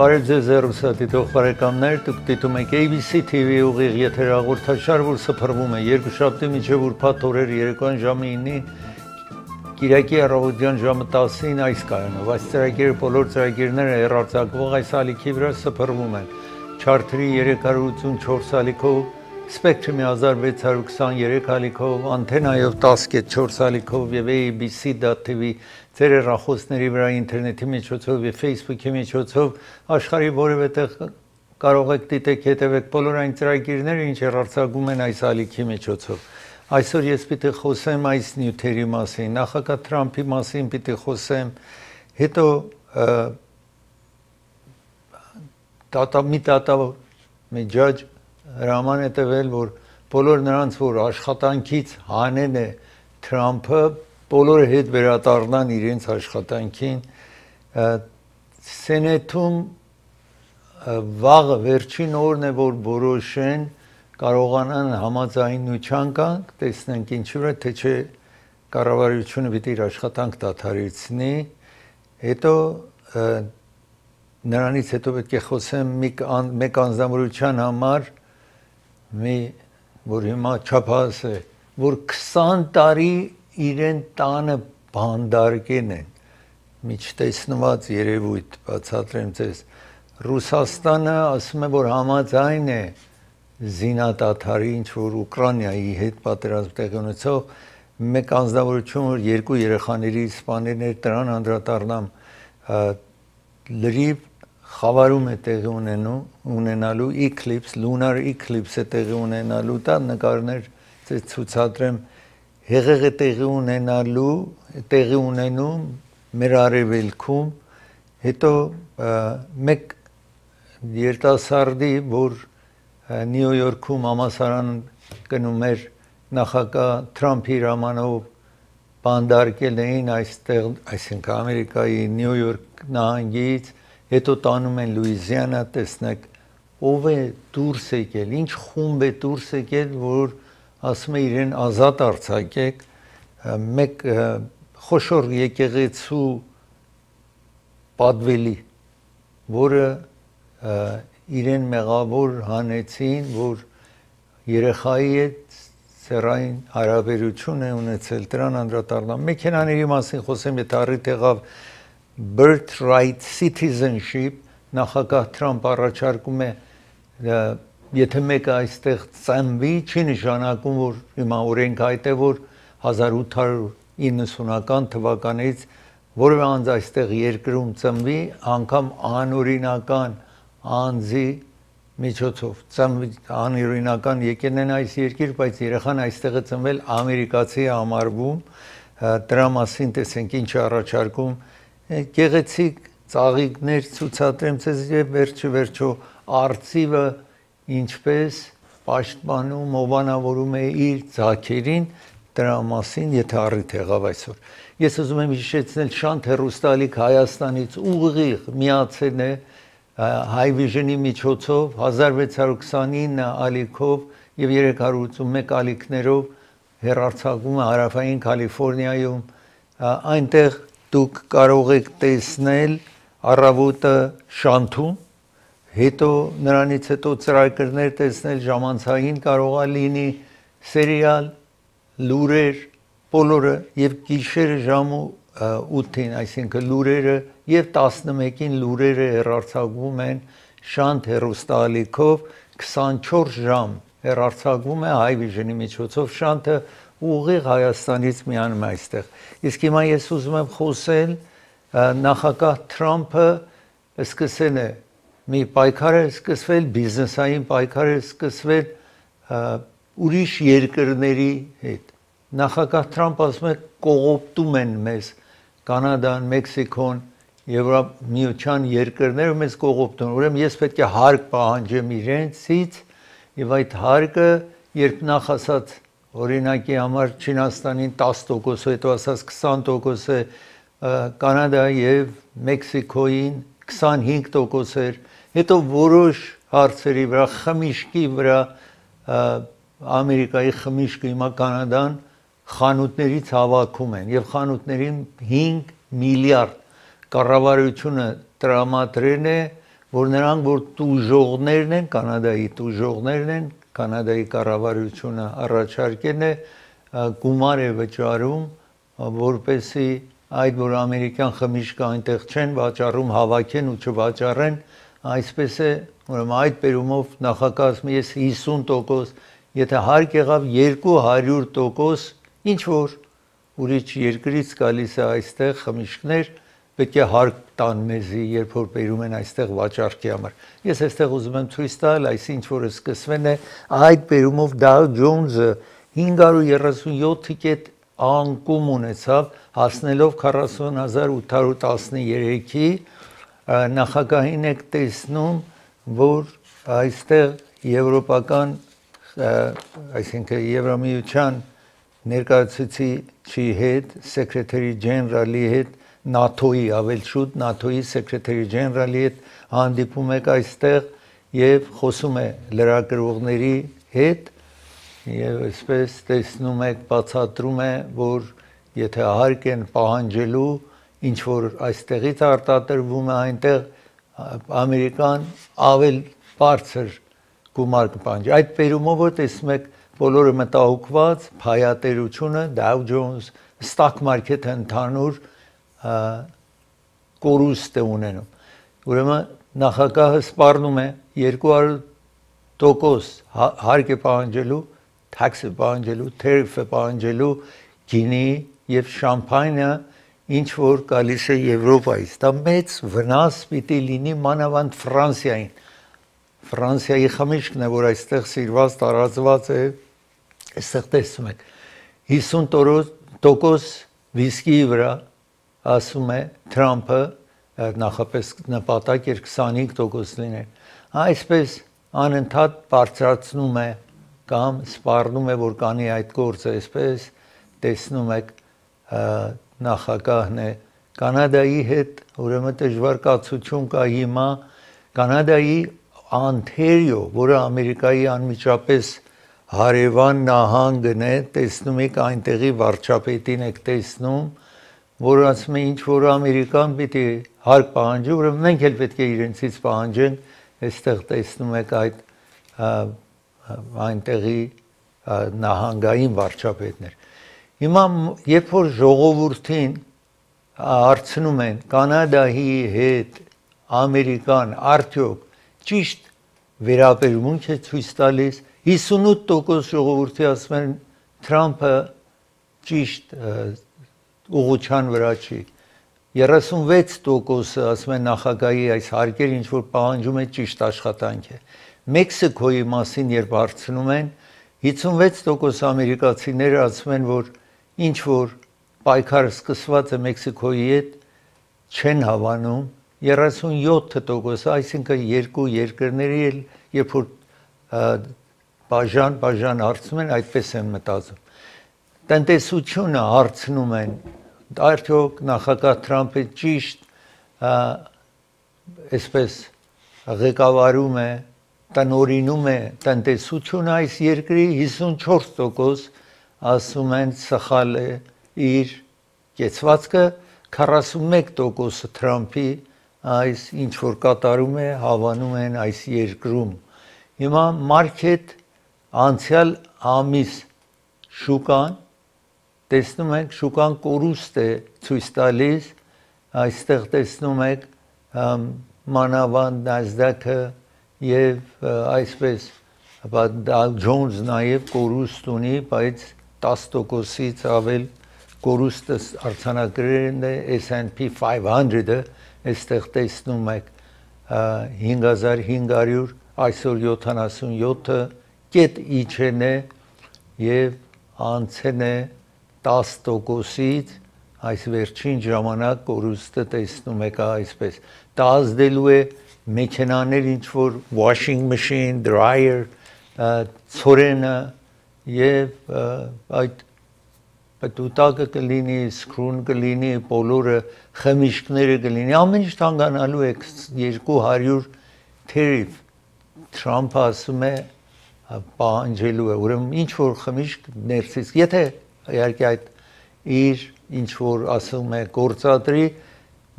Բարև ձեզ հեռուստադիտող բարեկամներ, դուք դիտում եք ABC TV ուղիղ եթերաղորդաշար, որ սփռվում է երկուշաբթի մինչև ուրբաթ օրեր երեկոյան ժամը 9-ին, Կիրակի առավոտյան ժամը 10-ին այս կայանով։ Այս ծրագիրը բոլոր ծրագիրները հեռարձակվող այս ալիքի վրա սփռվում են Charter-ի 384 ալիքով, Spectrum-ի 1623 ալիքով, Antenna-ով 10.4 ալիքով եւ ABC.tv ձեր հեռախոսների վրա ինտերնետի միջոցով եւ Facebook-ի միջոցով աշխարհի որևէ տեղ կարող եք դիտեք, հետևեք բոլոր այն ծրագիրները, ինչ հեռարձակվում են այս ալիքի միջոցով։ Այսօր ես պիտի խոսեմ այս նյութերի մասին, նախագահ Թրամփի մասին պիտի խոսեմ, հետո մի ջաջ հրաման է տվել, որ բոլոր նրանց, որ աշխատանքից հանեն է Թրամփը, բոլորը հետ վերադառնան իրենց աշխատանքին, Սենեթում վաղը վերջին օրն է, որ որոշեն կարողանան համաձայնության կանգ, տեսնենք ինչու է, թե չէ կառավարությունը պիտի իր աշխատանք դադարեցնի, հետո նրանից հետո պետք է խոսեմ մեկ անձնավորության համար, որ հիմա չափահաս է, որ 20 տարի իրեն տանը բանդարգեն են, միջտեսնված երևույթ, բացատրեմ ձեզ, Ռուսաստանը ասում է, որ համաձայն է զինադադարի, ինչ որ Ուկրաինայի հետ պատերազմ տեղի ունեցող, մեկ անձնավորություն, որ երկու երեխաների սպանել էր, դրան անդրադառնամ, լրիվ խավարում է տեղի ունենալու Eclipse, Lunar Eclipse է տեղի ունենալու, դա նկարներ ձեզ ցուցադրեմ, հեղեղ է տեղի ունենում մեր արևելքում, հետո մեկ երիտասարդի, որ Նյու Յորքում համալսարան գնում էր նախագահ Թրամփի հրամանով բանդարկել էին այստեղ, այսինքն Ամերիկայի Նյու Յորք նահանգից, հետո տանում են Լուիզիանա, տեսնեք, ով է դուրս եկել, ինչ խումբ է դուրս եկել, որ ասում է իրեն ազատ արձակեք, մեկ խոշոր եկեղեցու պատվելի, որը իրեն մեղավոր հանեցին, որ երեխայի հետ սեռային հարաբերություն է ունեցել, դրան անդրադառնամ, մեքենաների մասին խոսեմ, եթե առիթ եղավ birthright citizenship, նախագահ Թրամփ առաջարկում է, եթե մեկը այստեղ ծնվի, չի նշանակում, որ հիմա օրենք այդ է, որ 1890-ական թվականից որևէ անձ այստեղ երկրում ծնվի, անգամ անօրինական անձի միջոցով, անօրինական եկել են այս երկիր, բայց երեխան այստեղ է ծնվել ամերիկացի է համարվում, դրա մասին տեսենք ինչ առաջարկում, գեղեցիկ ծաղիկներ ցուցադրեմ ձեզ եւ վերջո արծիվը ինչպես պաշտպանում, հովանավորում է իր ձագերին, դրա մասին, եթե առիթ եղավ այսօր։ Ես ուզում եմ հիշեցնել Շանթ հեռուստալիք Հայաստանից ուղիղ միացել է High Vision-ի միջոցով 1629 ալիքով եւ 381 ալիքներով հեռարձակվում է Հարավային Կալիֆոռնիայում, այնտեղ դուք կարող եք տեսնել առավոտը Շանթում, հետո նրանից հետո ծրագրներ տեսնել ժամանցային կարող է լինի սերիալ, լուրեր, բոլորը եւ գիշերը ժամը 8-ին, այսինքն լուրերը եւ 11-ին լուրերը հեռարձակվում են Շանթ հեռուստաալիքով 24 ժամ հեռարձակվում է High Vision-ի միջոցով Շանթը ուղիղ Հայաստանից միանում է այստեղ։ Իսկ հիմա ես ուզում եմ խոսել նախագահ Թրամփը սկսել է մի պայքար է սկսվել, բիզնեսային պայքար է սկսվել ուրիշ երկրների հետ։ Նախագահ Թրամփը ասում է կողոպտում են մեզ Կանադան, Մեքսիկոն, Եվրամիության երկրները մեզ կողոպտում, ուրեմն ես պետք է հարկ պահանջեմ իրենցից եւ այդ հարկը, երբ նախ ասած օրինակի համար Չինաստանին 10%, հետո ասած 20% է, Կանադա եւ Մեքսիկոյին 25% էր, հետո որոշ հարցերի վրա, խմիչքի վրա, Ամերիկայի խմիչքը հիմա Կանադան խանութներից հավաքում են եւ խանութներին 5 միլիարդ կառավարությունը տրամադրել է որ նրանք որ տուժողներն են, կանադայի տուժողներն են, կանադայի կառավարությունը առաջարկել է գումար է վճարում, որպեսզի այդ որ ամերիկյան խմիչքը այնտեղ չեն վաճառում, հավաքեն ու չվաճառեն, այսպես է, ուրեմն այդ բերումով նախագահը ես 50%, եթե հարկ եղավ 200%, ինչ որ ուրիշ երկրից գալիս է այստեղ խմիչքներ, պետք է հարկ տան մեզի, երբ որ բերում են այստեղ վաճառքի համար։ Ես այստեղ ուզում եմ ցույց տալ, այս ինչ որ սկսվեն է, այդ բերումով Dow Jones-ը 537-ի անկում ունեցավ, հասնելով 40813-ի, նախագահին եք տեսնում, որ այստեղ եվրոպական, այսինքն Եվրամիության ներկայացուցիչի հետ, սեկրետարի ջեներալի հետ, NATO-ի ավել շուտ, NATO-ի սեկրետարի ջեներալի հետ հանդիպում եք այստեղ եւ խոսում է լրագրողների հետ եւ այսպես տեսնում եք բացատրում է, որ եթե հարկ են պահանջելու ինչ որ այստեղից արտադրվում է այնտեղ ամերիկան ավել բարձր գումար կպահանջի։ Այդ բերումով որ տեսնում եք բոլորը մտահոգված, փայատերությունը, Dow Jones, stock market-ը ընդհանուր կորուստ է ունենում։ Ուրեմն նախագահը սպառնում է 200% հարկ է պահանջելու, tax է պահանջելու, tariff է պահանջելու գինի եւ շամփայնը, ինչ որ գալիս է Եվրոպայից։ Դա մեծ վնաս պիտի լինի մանավանդ Ֆրանսիային։ Ֆրանսիայի խմիչքն է, որ այստեղ սիրված տարածված է, այստեղ տեսնում եք 50% վիսկիի վրա ասում է Թրամփը, նախապես նպատակ էր 25% լինել։ Այսպես անընդհատ բարձրացնում է կամ սպառնում է, որ կանի այդ գործը, այսպես տեսնում եք նախագահն է Կանադայի հետ, ուրեմն դժվար կացություն կա հիմա Կանադայի Ontario, որը Ամերիկայի անմիջապես հարևան նահանգն է, տեսնում եք այնտեղի վարչապետին եք տեսնում, որ ասում է ինչ որ ամերիկան պիտի հարկ պահանջի, ուրեմն մենք էլ պետք է իրենցից պահանջենք, այստեղ տեսնում եք այդ այնտեղի նահանգային վարչապետներ։ Հիմա երբ որ ժողովրդին հարցնում են Կանադայի հետ ամերիկան արդյոք ճիշտ վերաբերմունք է ցույց տալիս, 58% ժողովրդի ասում են Թրամփը ճիշտ ուղղության վրա չի, 36% ասում են նախագահի այս հարկերը ինչ որ պահանջում է ճիշտ աշխատանք է։ Մեքսիկոյի մասին երբ հարցնում են, 56% ամերիկացիները ասում են, որ ինչ որ պայքարը սկսված է Մեքսիկոյի հետ, չեն հավանում, 37%, այսինքն երկու երկրների էլ երբ որ բաժան հարցնում են, այդպես են մտածում։ Տնտեսությունը հարցնում են, արդյոք նախագահ Թրամփը ճիշտ այսպես ղեկավարում է, տնօրինում է տնտեսությունը այս երկրի, 54% ասում են սխալ է իր կեցվածքը, 41% Թրամփի այս ինչ որ կատարում է, հավանում են այս երկրում։ Հիմա մարքեթ անցյալ ամիս շուկան, տեսնում եք շուկան կորուստ է ցույց տալիս, այստեղ տեսնում եք մանավանդ Nasdaq-ը եւ այսպես Dow Jones նաև կորուստ ունի, բայց 10%-ից ավել կորուստը արձանագրել է S&P 500-ը, այստեղ տեսնում եք 5500, այսօր 77-ը կետ իջեն է եւ անցեն է 10%-ից, այս վերջին ժամանակ կորուստը տեսնում եք այսպես։ Դա ազդելու է մեքենաներ ինչ որ washing machine, dryer, ցորենը եւ այդ պատուտակը կլինի, սկրուն կլինի, բոլորը խմիչքները կլինի, ամեն ինչ թանկանալու է 200 tariff Թրամփը ասում է պահանջելու է, ուրեմն ինչ որ խմիչք ներսից, եթե իհարկե այդ իր ինչ որ ասում է գործադրի,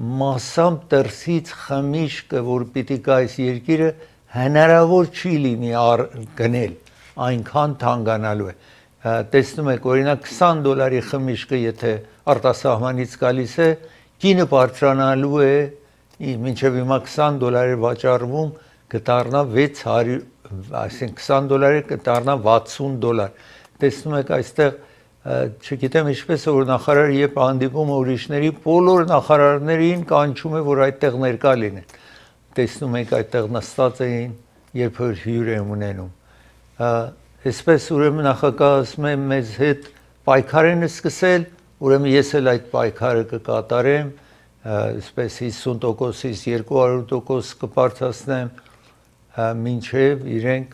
մասամբ դրսից խմիչքը, որ պիտի գա այս երկիրը, հնարավոր չի լինի գնել, այնքան թանկանալու է։ Տեսնում եք, օրինակ $20 խմիչքը, եթե արտասահմանից գալիս է, գինը բարձրանալու է, մինչև հիմա $20 վաճառվում, կդառնա 600, այսինքն $20 կդառնա $60։ Տեսնում եք այստեղ, չգիտեմ ինչպես որ նախարարը երբ հանդիպում է ուրիշների, բոլոր նախարարներին կանչում է, որ այդտեղ ներկա լինեն։ Տեսնում եք այդտեղ նստած էին, երբ որ հյուր են ունենում։ Այսպես ուրեմն նախագահը ասում է մեզ հետ պայքար են սկսել, ուրեմն ես էլ այդ պայքարը կկատարեմ, այսպես 50%-ից 200% կբարձրացնեմ, մինչև իրենք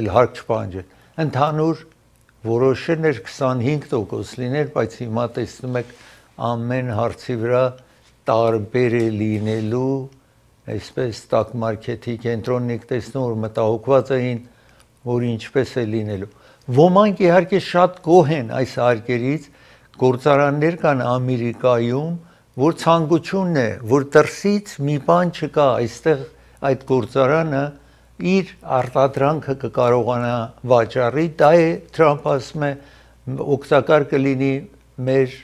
էլ հարկ չպահանջեն։ Ընդհանուր որոշել էր 25% լինել, բայց հիմա տեսնում եք ամեն հարցի վրա տարբեր է լինելու, այսպես stock market-ի կենտրոնն եք տեսնում, որ մտահոգված էին, որ ինչպես է լինելու։ Ոմանք իհարկե շատ գոհ են այս հարկերից, գործարաններ կան Ամերիկայում, որ ցանկությունն է, որ դրսից մի բան չկա, այստեղ այդ գործարանը իր արտադրանքը կկարողանա վաճառի, դա է Թրամփը ասում է օգտակար կլինի մեր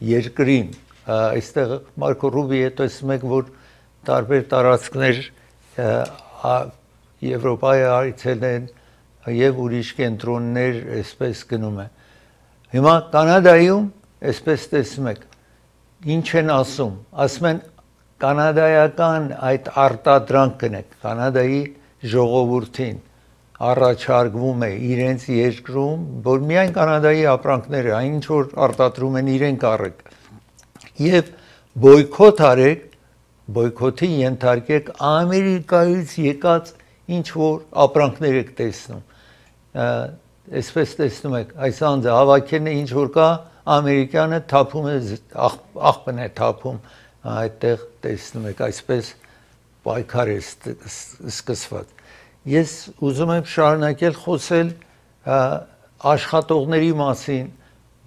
երկրին։ Այստեղ Մարկո Ռուբիո տեսնում եք, որ տարբեր տարածքներ Եվրոպայի այցելել են եւ ուրիշ կենտրոններ այսպես գնում է։ Հիմա Կանադայում այսպես տեսնում եք, ինչ են ասում են կանադայական այդ արտադրանքն է, Կանադայի ժողովրդին առաջարկվում է իրենց երկրում, որ միայն Կանադայի ապրանքները, այն ինչ որ արտադրում են իրենք առեք։ Եվ բոյքոտ արեք, բոյքոթի ենթարկեք Ամերիկայից եկած ինչ որ ապրանքներ եք տեսնում։ Այսպես տեսնում եք, այս անձը հավաքեն է ինչ որ կա, ամերիկյանը թափում է, աղբն է թափում, այդտեղ տեսնում եք, այսպես պայքար է սկսված։ Ես ուզում եմ շարունակել խոսել աշխատողների մասին,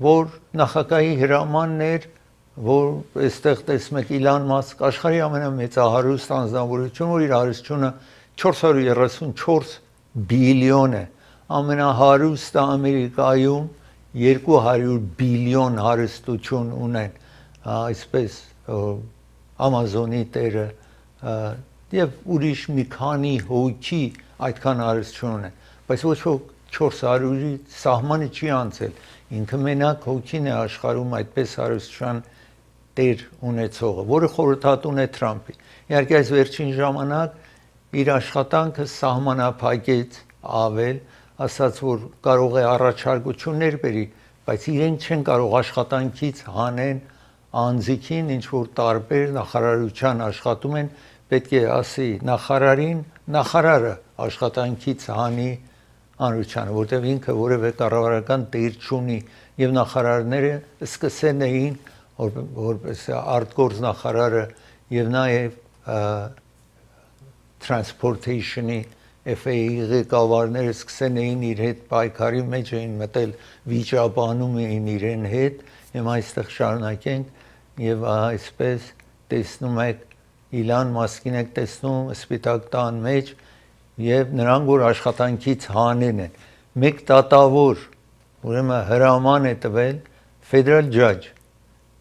որ նախագահի հրամանն էր, որ այստեղ տեսնում եք Իլոն Մասկ, աշխարհի ամենամեծահարուստ անձնավորություն, որ իր հարստությունը 434 բիլիոն է, ամենահարուստը Ամերիկայում 200 բիլիոն հարստություն ունեն, այսպես Ամազոնի տերը եւ ուրիշ մի քանի հոգի այդքան հարստություն ունեն, բայց ոչ ոք 400-ի սահմանը չի անցել, ինքը մենակ հոգին է աշխարհում այդպես հարստության տեր ունեցողը, որը խորհրդատուն է Թրամփի։ Իհարկե այս վերջին ժամանակ իր աշխատանքը սահմանափակեց ավել, ասաց, որ կարող է առաջարկություններ բերի, բայց իրենք չեն կարող աշխատանքից հանեն անձիկին, ինչ որ տարբեր նախարարության աշխատում են, պետք է ասի նախարարին, նախարարը աշխատանքից հանի անրությանը, որտեղ ինքը որևէ կառավարական տեր չունի, եւ նախարարները սկսեն էին, որպես արտգործ նախարարը եւ նաեւ transportation-ի FAA-ի ղեկավարները սկսեն էին իր հետ պայքարի մեջ էին մտել, վիճաբանում էին իրեն հետ, հիմա այստեղ շարունակենք եւ այսպես տեսնում եք Իլոն Մասկին եք տեսնում սպիտակ տան մեջ եւ նրանք որ աշխատանքից հանեն են։ Մեկ դատավոր, ուրեմն հրաման է տվել federal judge,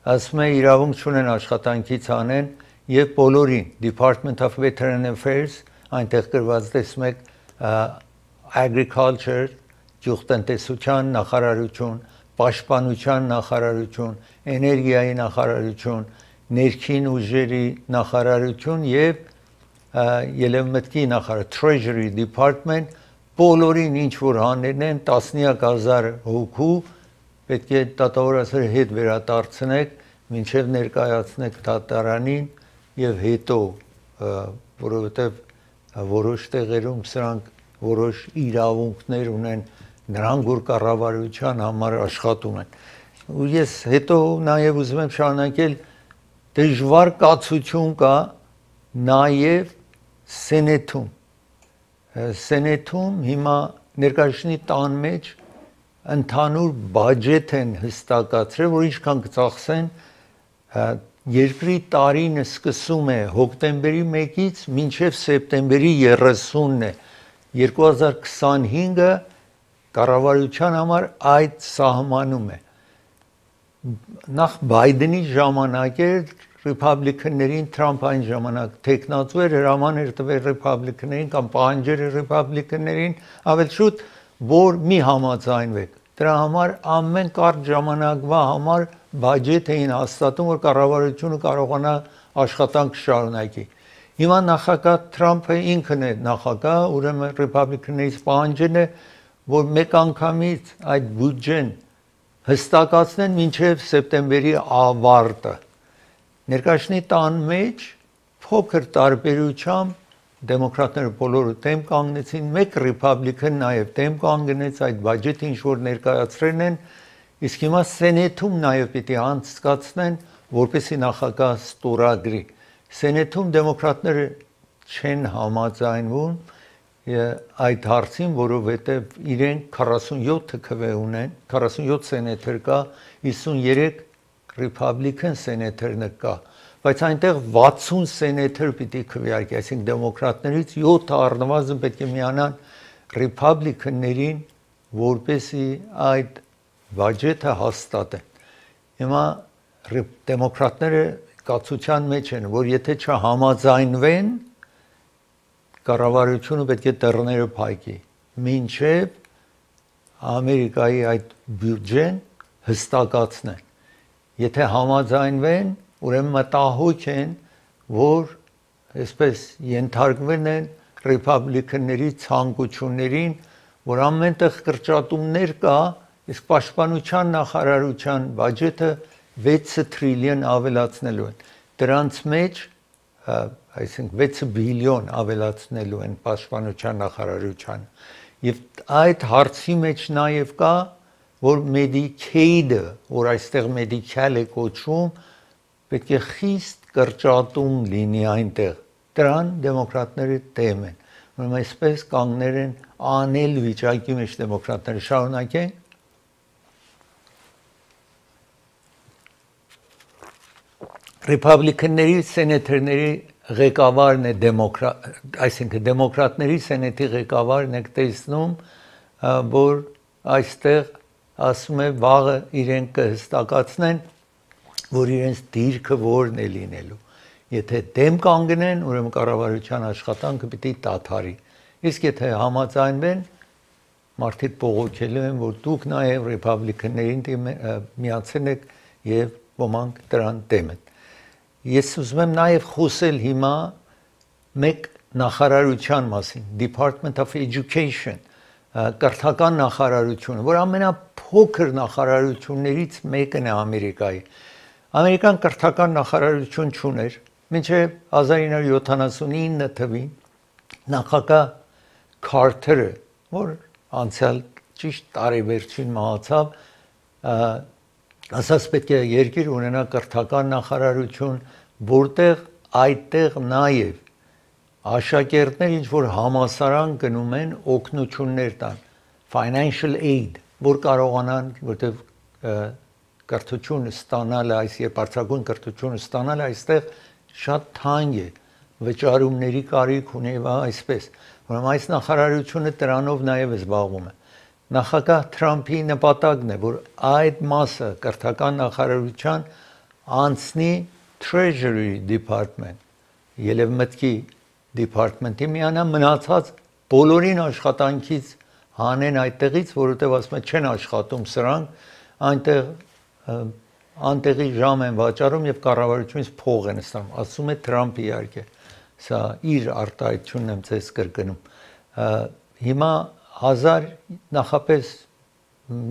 ասում է իրավունք չունեն աշխատանքից հանեն եւ բոլորին Department of Veteran Affairs այնտեղ գրված տեսնում եք agriculture, գյուղատնտեսության նախարարություն, պաշտպանության նախարարություն, էներգիայի նախարարություն, ներքին ուժերի նախարարություն եւ ելևմտքի նախարար Treasury Department բոլորին ինչ որ հանեն են տասնյակ հազար հոգու պետք է դատավորասեր հետ վերադարձնեք մինչեւ ներկայացնեք դատարանին եւ հետո որովհետեւ որոշ տեղերում սրանք որոշ իրավունքներ ունեն նրանք որ կառավարության համար աշխատում են ու ես հետո նաև ուզում եմ շարունակել դժվար կացություն կա նաև սենեթում հիմա ներկայացնի տան մեջ ընդհանուր բաջետ են հստակացրել որ ինչքան կծախսեն երկրի տարին սկսում է հոկտեմբերի 1-ից մինչև սեպտեմբերի 30-ն է 2025-ը կառավարության համար այդ սահմանում է նախ Բայդենի ժամանակ էր ռիփաբլիկաններին Թրամփ այն ժամանակ տեխնացու էր հրաման էր տվել ռիփաբլիկաններին կամ պահանջեր ռիփաբլիկաններին ավել շուտ որ մի համաձայնվեք դրա համար ամեն կարճ ժամանակվա համար բաջետ էին հաստատում որ կառավարությունը կարողանա աշխատանք շարունակի հիմա նախագահ Թրամփը ինքն է նախագահ ուրեմն ռիփաբլիկաններից պահանջել է որ մեկ անգամից այդ բյուջեն հստակացնեն մինչև սեպտեմբերի ավարտը ներկայացնի տան մեջ փոքր տարբերությամբ դեմոկրատները բոլորը դեմ կանգնեցին մեկ ռիփաբլիկան նաև դեմ կանգնեց այդ բաջետը ինչ որ ներկայացրել են իսկ հիմա սենեթում նաև պիտի անցկացնեն որպեսզի նախագահ ստորագրի սենեթում դեմոկրատները չեն համաձայնվում այդ հարցին, որովհետև իրենք 47 քվե ունեն, 47 սենետեր կա, 53 ռիփաբլիկան սենետերն կա, բայց այնտեղ 60 սենետեր պիտի քվեարկի, այսինքն դեմոկրատներից 7 առնվազն պետք է միանան ռիփաբլիկաններին, որպեսզի այդ բաջետը հաստատեն։ Հիմա դեմոկրատները կացության մեջ են, որ եթե չհամաձայնվեն կառավարությունը պետք է դռները փակի մինչև Ամերիկայի այդ բյուջեն հստակացնեն եթե համաձայնվեն ուրեմն մտահոգ են որ այսպես ենթարկվել են ռիփաբլիկանների ցանկություններին որ ամենտեղ կրճատումներ կա իսկ պաշտպանության նախարարության բաջետը 6 տրիլիոն ավելացնելու են դրանց մեջ այսինքն 6 բիլիոն ավելացնելու են պաշտպանության նախարարության եւ այդ հարցի մեջ նաեւ կա որ Medicaid-ը որ այստեղ medical է կոչվում պետք է խիստ կրճատում լինի այնտեղ դրան դեմոկրատները դեմ են ուրեմն այսպես կանգներ են անել վիճակի մեջ դեմոկրատները շարունակեն Ռիփաբլիկանների սենետերների ղեկավարն է այսինքն դեմոկրատների սենետի ղեկավարն է տեսնում որ այստեղ ասում է վաղը իրենք կհստակացնեն որ իրենց դիրքը որն է լինելու եթե դեմ կանգնեն ուրեմն կառավարության աշխատանքը պիտի դադարի իսկ եթե համաձայնվեն մարդիկ բողոքելու են որ դուք նաև ռիփաբլիկաններին միացել եք եւ ոմանք դրան դեմ են Ես ուզում եմ նաև խոսել հիմա մեկ նախարարության մասին, Department of Education, կրթական նախարարությունը, որ ամենափոքր նախարարություններից մեկն է Ամերիկայի։ Ամերիկան կրթական նախարարություն չուներ, մինչև 1979 թվին նախագահ Քարթերը, որ անցյալ ճիշտ տարեվերջին մահացավ, ասաց պետք է երկիր ունենա կրթական նախարարություն, որտեղ այդտեղ նաև աշակերտներ ինչ որ համասարան գնում են օգնություններ տան, financial aid, որ կարողանան, որտեղ կրթություն ստանալը, այս երբարցակուն կրթություն ստանալը այստեղ շատ թանկ է, վճարումների կարիք ունի այսպես, ուրեմն այս նախարարությունը դրանով նաև զբաղվում է Նախագահ Թրամփի նպատակն է, որ այդ մասը կրթական նախարարության անցնի Treasury Department, ելևմտքի Department-ի միանա մնացած բոլորին աշխատանքից հանեն այդտեղից, որովհետև ասում են չեն աշխատում սրանք, այնտեղ անտեղի ժամ են վաճառում եւ կառավարությունից փող են ստանում, ասում է Թրամփը իհարկե, սա իր արտահայտությունն եմ ձեզ կրկնում։ Հիմա 1000 նախապես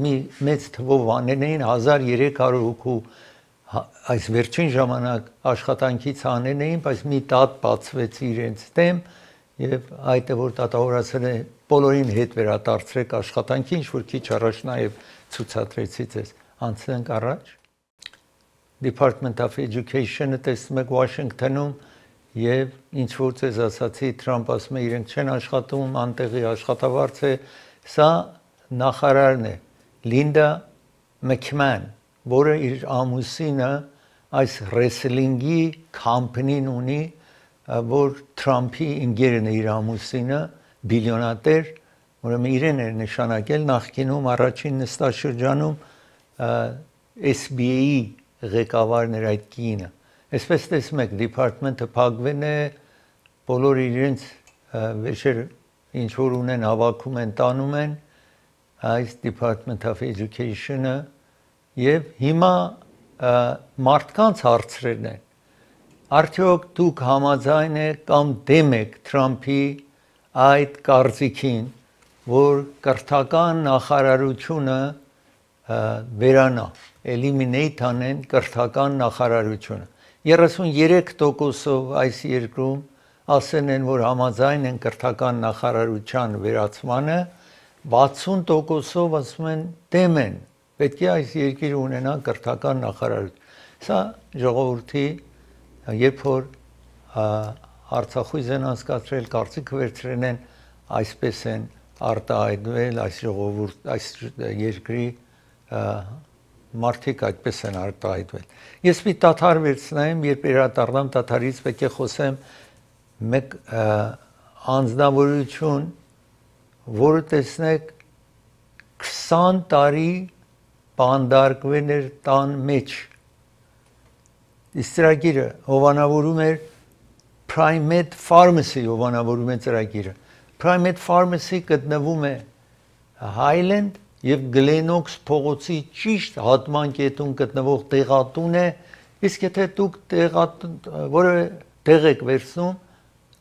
մի մեծ թվով անեն էին 1300 հոգու այս վերջին ժամանակ աշխատանքից անեն էին, բայց մի տատ բացվեց իրենց դեմ եւ այդ է որ դատավորացել է բոլորին հետ վերադարձրեք աշխատանքի, ինչ որ քիչ առաջ նաեւ ցուցադրեցի ձեզ։ Անցնենք առաջ։ Department of Education-ը տեսնում եք Վաշինգտոնում Եվ ինչ որ ձեզ ասացի Թրամփ ասում է իրենք չեն աշխատում, անտեղի աշխատավարձ է, սա նախարարն է, Լինդա Մաքմեն, որը իր ամուսինը այս ռեսլինգի կամփանին ունի, որ Թրամփի ընկերն է իր ամուսինը, բիլիոնատեր, ուրեմն իրեն էր նշանակել նախկինում առաջին նստաշրջանում SBA-ի ղեկավարն էր այդ կինը։ Այսպես տեսնում եք, դիպարտմենտը փակվել է, բոլոր իրենց վերջեր ինչ որ ունեն հավաքում են, տանում են այս Department of Education-ը եւ հիմա մարդկանց հարցրել են արդյոք դուք համաձայն եք կամ դեմ եք Թրամփի այդ կարծիքին, որ կրթական նախարարությունը վերանա, eliminate անեն կրթական նախարարությունը։ 33%-ով այս երկրում ասեն են, որ համաձայն են կրթական նախարարության վերացմանը, 60%-ով ասում են դեմ են, պետք է այս երկիրը ունենա կրթական նախարարություն։ Սա ժողովրդի երբ որ Արցախույզ են անցկացրել, կարծիքը վերցրել են, այսպես են արտահայտվել այս ժողովուրդ, այս երկրի մարդիկ այդպես են արտահայտվել։ Ես մի տաթար վերցնեմ, երբ երադառնամ տաթարից պետք է խոսեմ մեկ անձնավորություն, որը տեսնեք 20 տարի բանդարկվել էր տան մեջ։ Իսկ ծրագիրը հովանավորում էր Primate Pharmacy հովանավորում է ծրագիրը։ Primate Pharmacy գտնվում է Highland եւ Glenox փողոցի ճիշտ հատման կետում գտնվող տեղատուն է, իսկ եթե դուք որևէ տեղ եք վերցնում,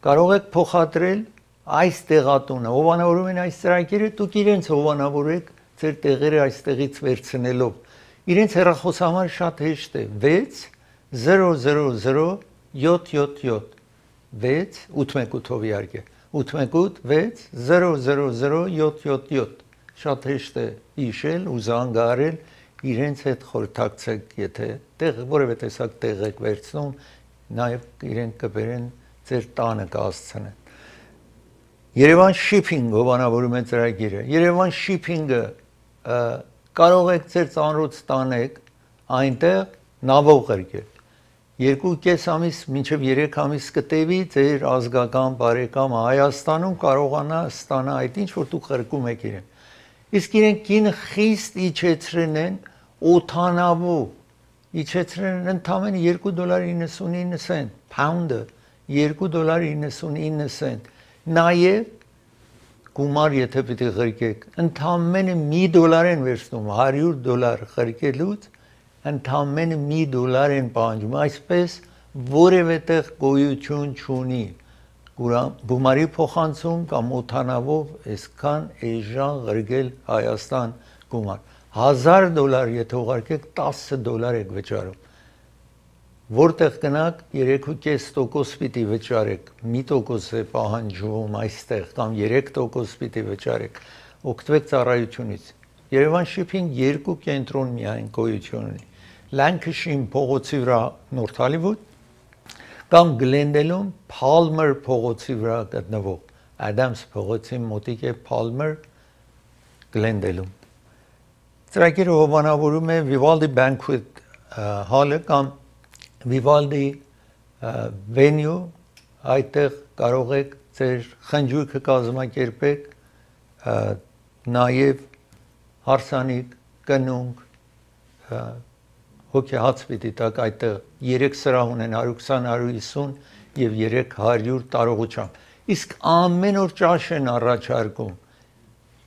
կարող եք փոխադրել այս տեղատունը, հովանավորում են այս ծրագիրը, դուք իրենց հովանավորեք ձեր տեղերը այստեղից վերցնելով։ Իրենց հեռախոսահամարը շատ հեշտ է 6 000 777 6-818-ով իհարկե 818 6 000 777 շատ հեշտ է հիշել ու զանգահարել իրենց հետ խորհրդակցեք, եթե տեղ որևէ տեսակ տեղ եք վերցնում, նաև իրենք կբերեն ձեր տանը կհասցնեն։ Երևան Shipping հովանավորում է ծրագիրը։ Երևան Shipping-ը կարող եք ձեր ծանրոց տանեք այնտեղ նավով ղրկել։ 2.5 ամիս մինչև 3 ամիս կտևի ձեր ազգական բարեկամը Հայաստանում կարողանա ստանա այդ ինչ որ դուք ղրկում եք իրեն։ Իսկ իրենք կինը խիստ իջեցրել են օթանավով, իջեցրել են ընդամենը $2.99, pound-ը $2.99, նաև գումար եթե պիտի ղրկեք, ընդամենը $1 են վերցնում, $100 ղրկելուց ընդամենը $1 են պահանջում, այսպես որևէ տեղ գոյություն չունի գումարի փոխանցում կամ օթանավով այսքան էժան ղրկել Հայաստան գումար $1000 եթե ուղարկեք $10 եք վճարում որտեղ գնաք 3.5% պիտի վճարեք 1% է պահանջվում այստեղ կամ 3% պիտի վճարեք օգտվեք ծառայությունից Երևան Shipping 2 կենտրոն միայն գոյություն ունի Lancashire փողոցի վրա North Hollywood կամ Glendale-ում Palmer փողոցի վրա գտնվող Adams փողոցի մոտիկ է Palmer Glendale-ում Ծրագիրը հովանավորում է Vivaldi Banquet Hall-ը կամ Vivaldi venue այդտեղ կարող եք ձեր խնջույքը կազմակերպեք նաև հարսանիք կնունք հոգեհաց պիտի տակ այդտեղ 3 սրահ ունեն 120-150 եւ 300 տարողությամբ իսկ ամեն օր ճաշ են առաջարկում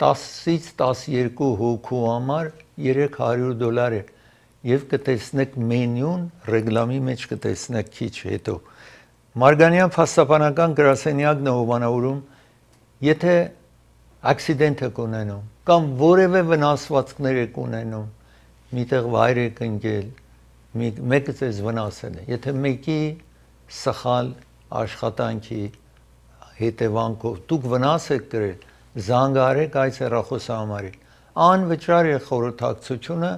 10-ից 12 հոգու համար $300 է եւ կտեսնեք մենյուն ռեգլամի մեջ կտեսնեք քիչ հետո Մարգանյան փաստաբանական գրասենյակն է հովանավորում եթե accident եք ունենում կամ որևէ վնասվածքներ եք ունենում միտեղ վայր եք ընկել մեկը ձեզ վնասել է եթե մեկի սխալ աշխատանքի հետևանքով դուք վնաս եք կրել զանգահարեք այս հեռախոսահամարին անվճար է խորհրդակցությունը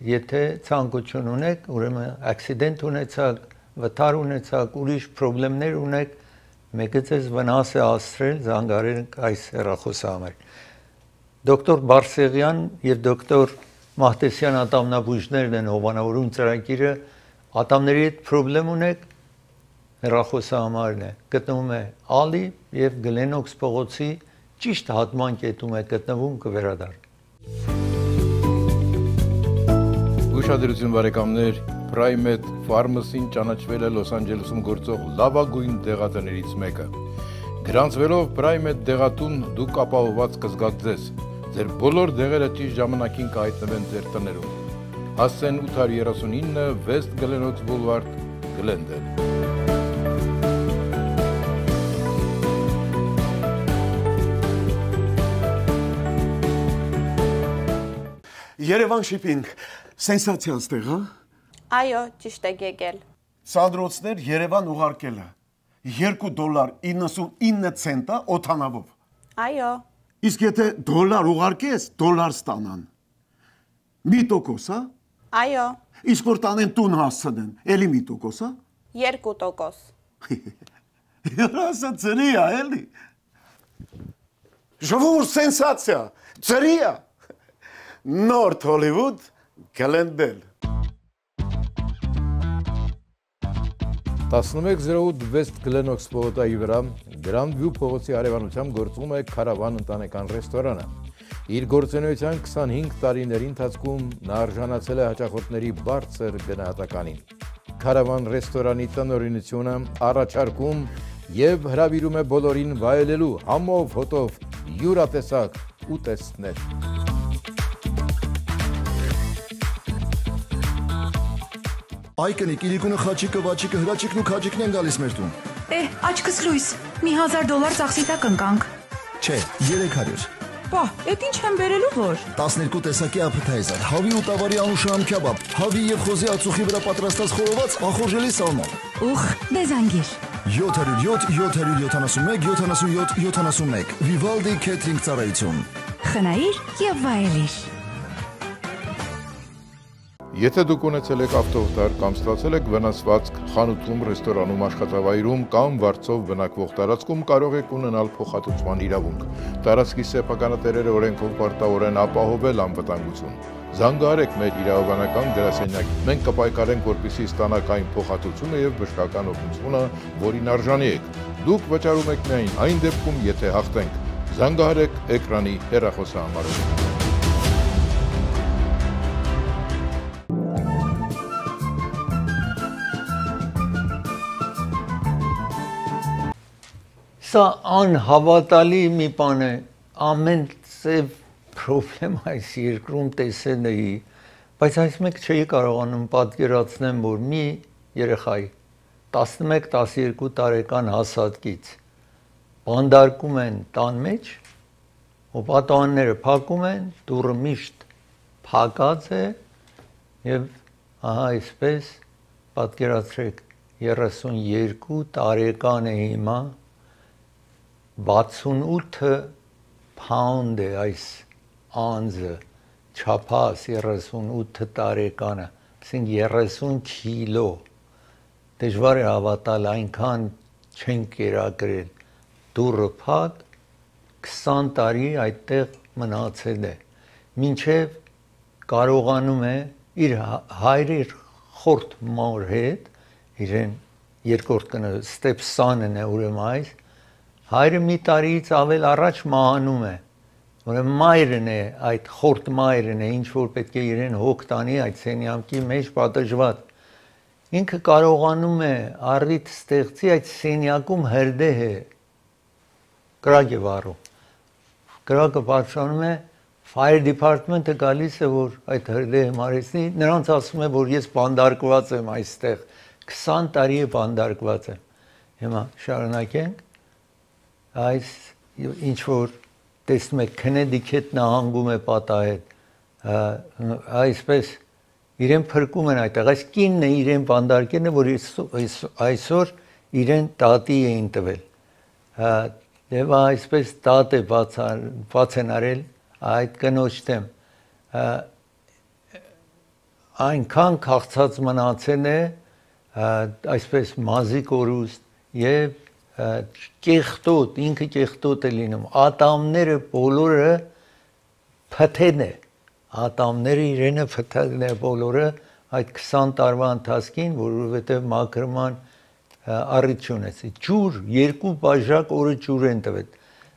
եթե ցանկություն ունեք ուրեմն accident ունեցաք վթար ունեցաք ուրիշ խնդիրներ ունեք մեկը ձեզ վնաս է հասցրել զանգահարեք այս հեռախոսահամարին դոկտոր Բարսեղյան եւ դոկտոր Մահտեսյան ատամնաբույժներն են հովանավորում ծրագիրը ատամների հետ խնդրեմ ունեք, հեռախոսահամարն է, գտնվում է Ալի եւ Գլենոքս փողոցի ճիշտ հատման կետում է գտնվում, կվերադառնա։ Ուշադրություն բարեկամներ, Prime-Med Pharmacy-ն ճանաչվել է Լոս Անջելեսում գործող լավագույն դեղատներից մեկը։ Գրանցվելով Prime-Med դեղատուն դուք ապահովված կզգաք ձեզ։ Ձեր բոլոր դեղերը ճիշտ ժամանակին կհայտնվեն ձեր տներում։ Հասցեն 839 West Glenox Boulevard, Glendale։ Երևան շիփինգ, սենսացիա ստեղ, հա։ Այո, ճիշտ եք եկել։ Սանդրոցներ Երևան ուղարկելը $2.99 օթանավով։ Այո։ Իսկ եթե դոլար ուղարկես, դոլար ստանան։ 1%, հա։ Այո։ Իսկ որ տանեն տուն հասցնեն, էլի 1%, հա։ 2%։ Երասը ծրի է, էլի։ Ժողովուրդ սենսացիա, ծրի է։ Նորթ Հոլիվուդ, Glendale։ 1108 West Glenox փողոցի վրա Grand View փողոցի արևանությամբ գործում է Քարավան ընտանեկան ռեստորանը։ Իր գործունեության 25 տարիների ընթացքում նա արժանացել է հաճախորդների բարձր գնահատականին։ Քարավան ռեստորանի տնօրինությունը առաջարկում եւ հրավիրում է բոլորին վայելելու համով հոտով յուրատեսակ ուտեստներ։ Այկնիկ, Իլիկունը, Խաչիկը, Վաչիկը, Հրաչիկն ու Քաջիկն են գալիս մեր տուն։ Աչքս լույս, մի $1000 ծախսի տակ ընկանք։ Չէ, 300։ Պահ, էդ ինչ եմ բերելու որ։ 12 տեսակի appetizer, հավի ու տավարի անուշահամ քյաբաբ, հավի եւ խոզի ածուխի վրա պատրաստած խորոված ախորժելի սալման։ Ուխ, դեզանգիր։ 707 771 77 71 Vivaldi Catering ծառայություն։ Խնայիր եւ վայելիր։ Եթե դուք ունեցել եք ավտովթար կամ ստացել եք վնասվածք խանութում, ռեստորանում, աշխատավայրում կամ վարձով բնակվող տարածքում, կարող եք ունենալ փոխհատուցման իրավունք։ Տարածքի սեփականատերերը օրենքով պարտավոր են ապահովել անվտանգություն։ Զանգահարեք մեր իրավաբանական գրասենյակին։ Մենք կպայքարենք, որպեսզի ստանաք այն փոխհատուցումը եւ բժշկական օգնությունը, որին արժանի եք։ Դուք վճարում եք միայն այն դեպքում, եթե հաղթենք։ Զանգահարեք էկրանի հեռախոսահամարով։ Սա անհավատալի մի բան է, ամեն ծև պրոբլեմ այս երկրում տեսել էի, բայց այս մեկ չէի կարողանում պատկերացնեմ, որ մի երեխայի 11-12 տարեկան հասակից բանդարկում են տան մեջ, ու պատանները փակում են, դուռը միշտ փակած է եւ ահա այսպես պատկերացրեք 32 տարեկան է հիմա 68 pound է այս անձը, չափած 38 տարեկանը, ասենք 30 կիլո, դժվար է հավատալ, այնքան չեն կերակրել, դուռը փակ, 20 տարի այդտեղ մնացել է, մինչև կարողանում է իր հայրը խորտ մոր հետ, իրեն երկրորդ կնը stepson-ն է ուրեմն այս, հայրը մի տարիից ավել առաջ մահանում է, ուրեմն մայրն է, այդ խորտ մայրն է, ինչ որ պետք է իրեն հոգ տանի այդ սենյակի մեջ պատժված, ինքը կարողանում է առիթ ստեղծի այդ սենյակում հրդեհ է, կրակ է վառում, կրակը պատժանում է, fire department-ը գալիս է, որ այդ հրդեհը մարեցնի, նրանց ասում է, որ ես բանդարկված եմ այստեղ, 20 տարի է բանդարկված եմ, հիմա շարունակենք, այս ինչ որ տեսնում եք Քնեդիքեթ նահանգում է պատահել, այսպես իրեն փրկում են այդտեղ, այս կինն է իրեն բանդարկելն է, որ այսօր իրեն տատի էին տվել, եւ այսպես տատ է բաց են արել այդ կնոջ դեմ, այնքան քաղցած մնացել է, այսպես մազի կորուստ եւ կեղտոտ, ինքը կեղտոտ է լինում, ատամները բոլորը փթեն է, ատամները իրենը փթեն է բոլորը, այդ 20 տարվա ընթացքին, որովհետև մաքրման առիթ չունեցի։ Ջուր, 2 բաժակ օրը ջուր են տվել։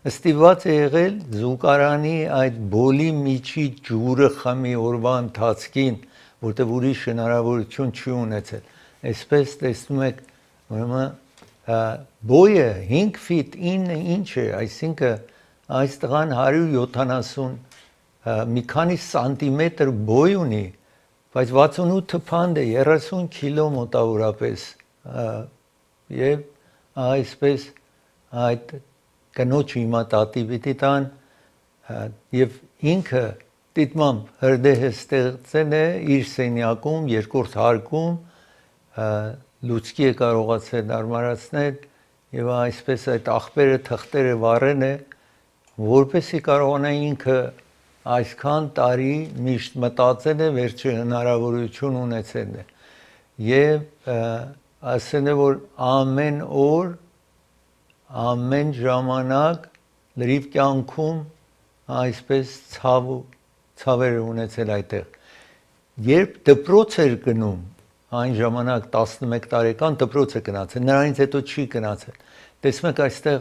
Ստիպված է եղել զուգարանի այդ բոլի միջի ջուրը խմի օրվա ընթացքին, որտեղ ուրիշ հնարավորություն չի ունեցել։ Այսպես տեսնում եք, ուրեմն բոյը 5 ֆիտ 9 ինչ է, այսինքն այս տղան 170 մի քանի սանտիմետր բոյ ունի, բայց 68 փանդ է, 30 կիլո մոտավորապես, եւ այսպես այդ կնոջ հիմա տատի պիտի տան եւ ինքը դիտմամբ հրդեհը ստեղծել է իր սենյակում, երկրորդ հարկում, լուցկի է կարողացել արմարացնել եւ այսպես այդ աղբերը թղթերը վառել է, որպեսզի կարողանա ինքը այսքան տարի միշտ մտածել է, վերջի հնարավորություն ունեցել է եւ ասել է, որ ամեն օր, ամեն ժամանակ լրիվ կյանքում այսպես ցավեր ունեցել այդտեղ։ Երբ դպրոց էր գնում, այն ժամանակ 11 տարեկան դպրոց է գնացել, նրանից հետո չի գնացել։ Տեսնում եք այստեղ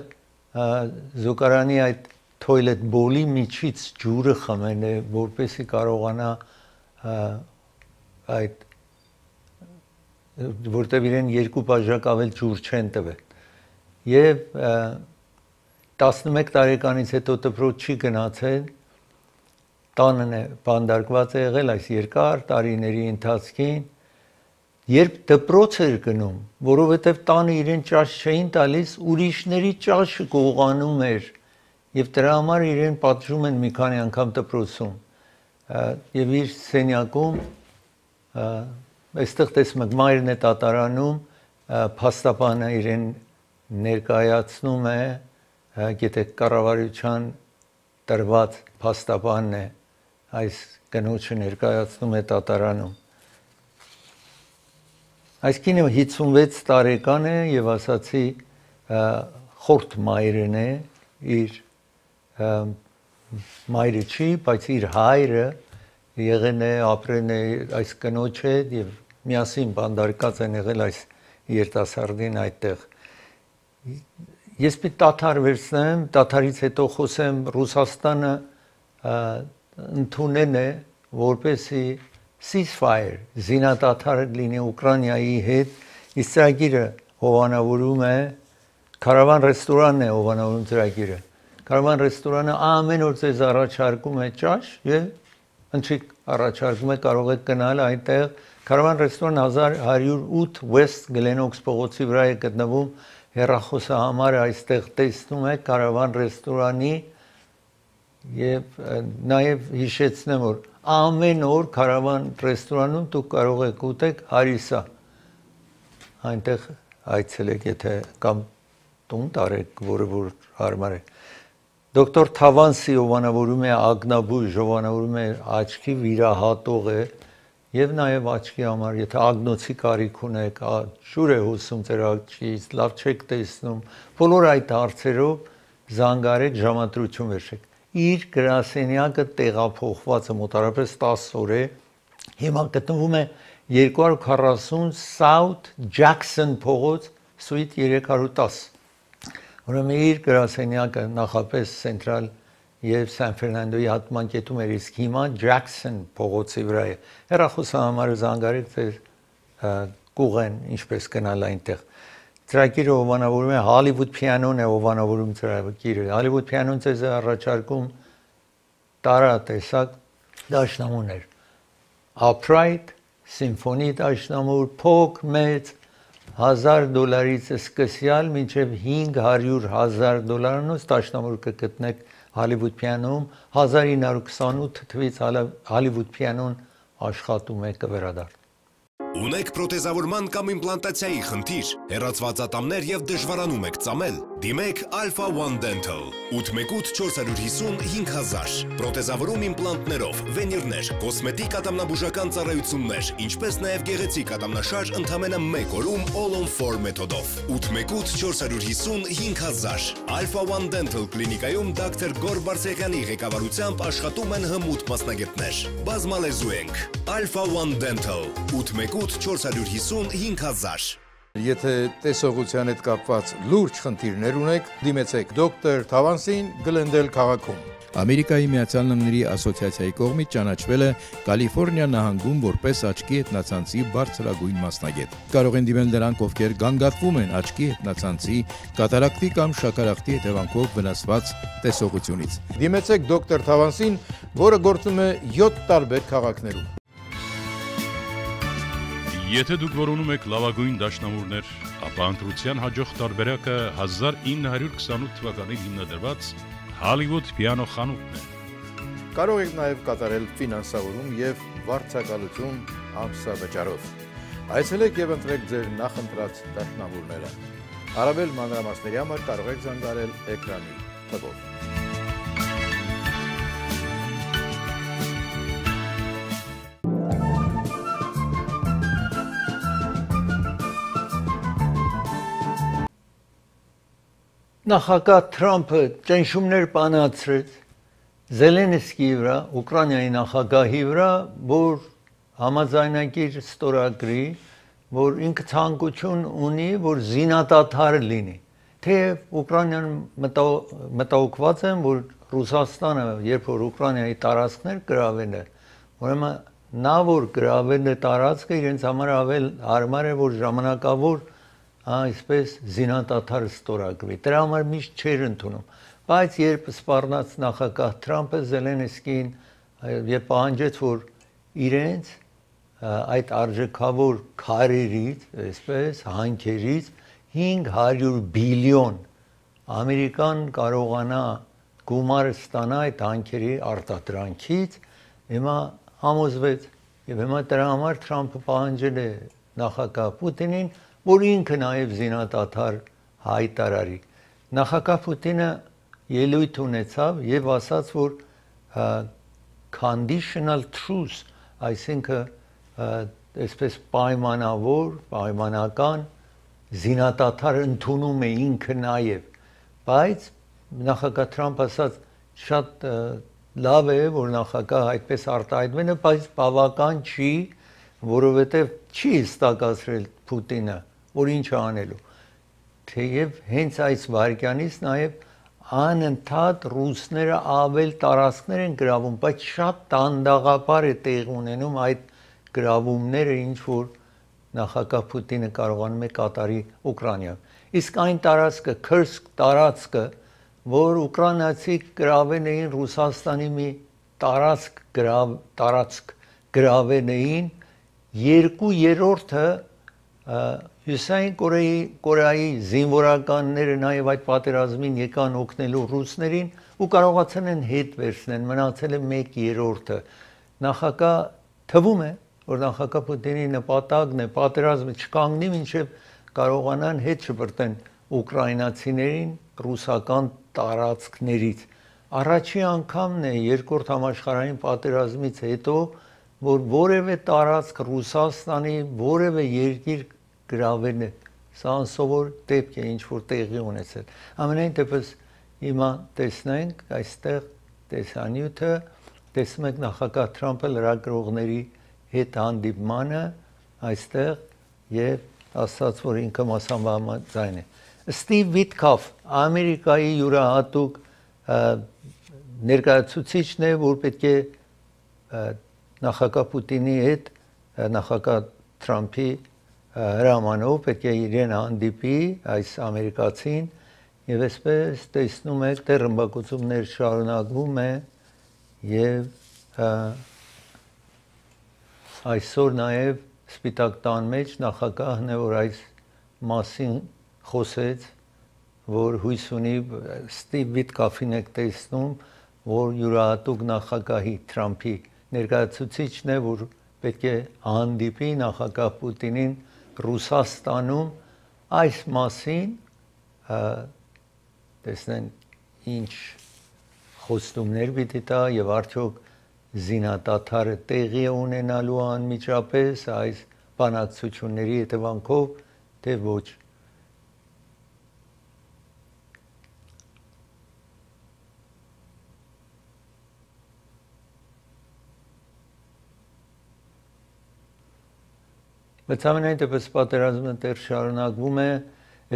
զուգարանի այդ toilet bowl-ի միջից ջուրը խմել է, որպեսզի կարողանա այդ որտեղ իրեն 2 բաժակ ավել ջուր չեն տվել։ Եվ 11 տարեկանից հետո դպրոց չի գնացել, տանն է բանդարկված է եղել այս երկար տարիների ընթացքին, երբ դպրոց էր գնում, որովհետև տանը իրեն ճաշ չէին տալիս, ուրիշների ճաշը գողանում էր, եւ դրա համար իրեն պատժում են մի քանի անգամ դպրոցում։ Եվ իր սենյակում այստեղ տեսնում եք մայրն է դատարանում, փաստաբանը իրեն ներկայացնում է, գիտեք կառավարության տրված փաստաբանն է, այս կնոջը ներկայացնում է դատարանում։ Այս կինը 56 տարեկան է եւ ասացի խորթ մայրն է, իր մայրը չի, բայց իր հայրը եղել է, ապրել է այս կնոջ հետ եւ միասին բանդարկած են եղել այս երիտասարդին այդտեղ։ Ես պիտի դադար վերցնեմ, դադարից հետո խոսեմ Ռուսաստանը ընդունել է որպեսզի ceasefire, զինադադար լինի Ուկրաինայի հետ, իսկ ծրագիրը հովանավորում է Կարավան ռեստորանն է հովանավորում ծրագիրը։ Կարավան ռեստորանը ամեն օր ձեզ առաջարկում է ճաշ եւ ընտրիկ առաջարկում է կարող եք գնալ այնտեղ։ Կարավան ռեստորան 1108 West Glenox փողոցի վրա է գտնվում, հեռախոսահամարը այստեղ տեսնում եք Կարավան ռեստորանի եւ նաեւ հիշեցնեմ, որ ամեն օր Կարավան ռեստորանում դուք կարող եք ուտեք հարիսա։ Այնտեղ այցելեք, եթե կամ տուն տարեք, որը որ հարմար է։ Դոկտոր Թավանսի հովանավորում է ագնաբույժ, հովանավորում է աչքի վիրահատող է եւ նաեւ աչքի համար, եթե ագնոցի կարիք ունեք, ջուր է հոսում ձեր աչքից, լավ չեք տեսնում, բոլոր այդ հարցերով զանգարեք, ժամադրություն վերցրեք։ Իր գրասենյակը տեղափոխված է մոտավորապես 10 օր է, հիմա գտնվում է 240 South Jackson փողոց, Suite 310։ Ուրեմն իր գրասենյակը նախապես Central եւ San Fernando-ի հատման կետում էր, իսկ հիմա Jackson փողոցի վրա է։ Հեռախոսահամարը զանգարեք ձեր կուղեն, ինչպես գնալ այնտեղ։ Ծրագիրը հովանավորում է Hollywood Piano-ն է հովանավորում ծրագիրը։ Hollywood Piano-ն ձեզ առաջարկում տարատեսակ դաշնամուրներ։ Upright, Symphony դաշնամուր, փոք, մեծ, $1000-ից սկսյալ մինչև $500,000 դաշնամուր կգտնեք Hollywood Piano-ում, 1928 թվականից Hollywood Piano-ն աշխատում է կվերադառնա։ Ունեք պրոթեզավորման կամ իմպլանտացիայի խնդիր, հեռացված ատամներ եւ դժվարանում եք ծամել, Դիմեք Alpha One Dental 818-450-5000 Պրոթեզավորում իմպլանտներով, վենիրներ, կոսմետիկ ատամնաբուժական ծառայություններ, ինչպես նաև գեղեցիկ ատամնաշարժ ընդամենը 1 օրում All-on-4 մեթոդով 818-450-5000 Alpha One Dental կլինիկայում դոկտոր Գոր Բարսեղյանի ղեկավարությամբ աշխատում են հմուտ մասնագետներ։ Բազմալեզու ենք Alpha One Dental 818-450-5000 Եթե տեսողության հետ կապված լուրջ խնդիրներ ունեք, դիմեցեք դոկտոր Թավանսին Գլենդել քաղաքում։ Ամերիկայի Միացյալ Նահանգների ասոցիացիայի կողմից ճանաչվել է Կալիֆոռնիա նահանգում որպես աչքի հետնացանցի բարձրագույն մասնագետ։ Կարող են դիմել նրանք, ովքեր գանգատվում են աչքի հետնացանցի, կատարակտի կամ շաքարախտի հետևանքով վնասված տեսողությունից։ Դիմեցեք դոկտոր Թավանսին, որը գործում է 7 տարբեր քաղաքներում։ Եթե դուք որոնում եք լավագույն դաշնամուրներ, ապա ընտրության հաջող տարբերակը 1928 թվականին հիմնադրված Hollywood Piano խանութն է։ Կարող եք նաև կատարել ֆինանսավորում եւ վարձակալություն ամսավճարով։ Այցելեք եւ ընտրեք ձեր նախընտրած դաշնամուրները։ Առավել մանրամասների համար կարող եք զանգարել էկրանի թվով։ Նախագահ Թրամփը ճնշումներ բանացրեց Զելենսկիի վրա, Ուկրաինայի նախագահի վրա, որ համաձայնագիր ստորագրի, որ ինքը ցանկություն ունի, որ զինադադար լինի։ Թեև Ուկրաինան մտահոգված են, որ Ռուսաստանը, երբ որ Ուկրաինայի տարածքներ գրավել է, ուրեմն նա որ գրավել է տարածքը, իրենց համար ավել հարմար է, որ ժամանակավոր այսպես զինադադար ստորագրվի։ Դրա համար միշտ չէր ընդունում։ Բայց երբ սպառնաց նախագահ Թրամփը Զելենսկին եւ պահանջեց, որ իրենց այդ արժեքավոր քարերից, այսպես հանքերից 500 բիլիոն ամերիկան կարողանա գումար ստանա այդ հանքերի արտադրանքից, հիմա համոզվեց եւ հիմա դրա համար Թրամփը պահանջել է նախագահ Պուտինին, որ ինքը նաև զինադադար հայտարարի։ Նախագահ Պուտինը ելույթ ունեցավ եւ ասաց, որ conditional truce, այսինքն այսպես պայմանական զինադադար ընդունում է ինքը նաև, բայց նախագահ Թրամփը ասաց շատ լավ է, որ նախագահ այդպես արտահայտվելը, բայց բավական չի, որովհետեւ չի հստակացրել Պուտինը, որ ինչ անելու։ Թեև հենց այս վարկյանից նաև անընդհատ ռուսները ավել տարածքներ են գրավում, բայց շատ դանդաղաբար է տեղ ունենում այդ գրավումները, ինչ որ նախագահ Պուտինը կարողանում է կատարի Ուկրաինայում։ Իսկ այն տարածքը, Քրսկ տարածքը, որ ուկրաինացիք գրավել էին Ռուսաստանի մի տարածք գրավել էին, 2/3-ը Հյուսային Կորեայի զինվորականները նաև այդ պատերազմին եկան օգնելու ռուսներին ու կարողացան են հետ վերցնել, մնացել է 1/3-ը։ Նախագահ թվում է, որ նախագահ Պուտինի նպատակն է պատերազմը չկանգնի, մինչև կարողանան հետ շպրտեն ուկրաինացիներին ռուսական տարածքներից։ Առաջի անգամն է երկրորդ համաշխարհային պատերազմից հետո, որ որևէ տարածք Ռուսաստանի որևէ երկիր գրավել է, սա անսովոր դեպք է, ինչ որ տեղի ունեցել։ Ամենայն դեպս հիմա տեսնենք այստեղ տեսանյութը, տեսնում եք նախագահ Թրամփը լրագրողների հետ հանդիպմանը այստեղ եւ ասաց, որ ինքը մասնավորամաձայն է։ Ստիվ Վիտկոֆ, Ամերիկայի յուրահատուկ ներկայացուցիչն է, որ պետք է նախագահ Պուտինի հետ, նախագահ Թրամփի հրամանով պետք է իրեն հանդիպի այս ամերիկացին եւ այսպես տեսնում եք դեռ ռմբակոծումներ շարունակվում է եւ այսօր նաեւ Սպիտակ տան մեջ նախագահն է, որ այս մասին խոսեց, որ հույս ունի Ստիվ Վիտկոֆին եք տեսնում, որ յուրահատուկ նախագահի Թրամփի ներկայացուցիչն է, որ պետք է հանդիպի նախագահ Պուտինին Ռուսաստանում այս մասին տեսնեն ինչ խոստումներ պիտի տա եւ արդյոք զինադադարը տեղի է ունենալու անմիջապես այս բանակցությունների հետևանքով, թե ոչ։ Բայց ամենայն դեպս պատերազմը դեռ շարունակվում է,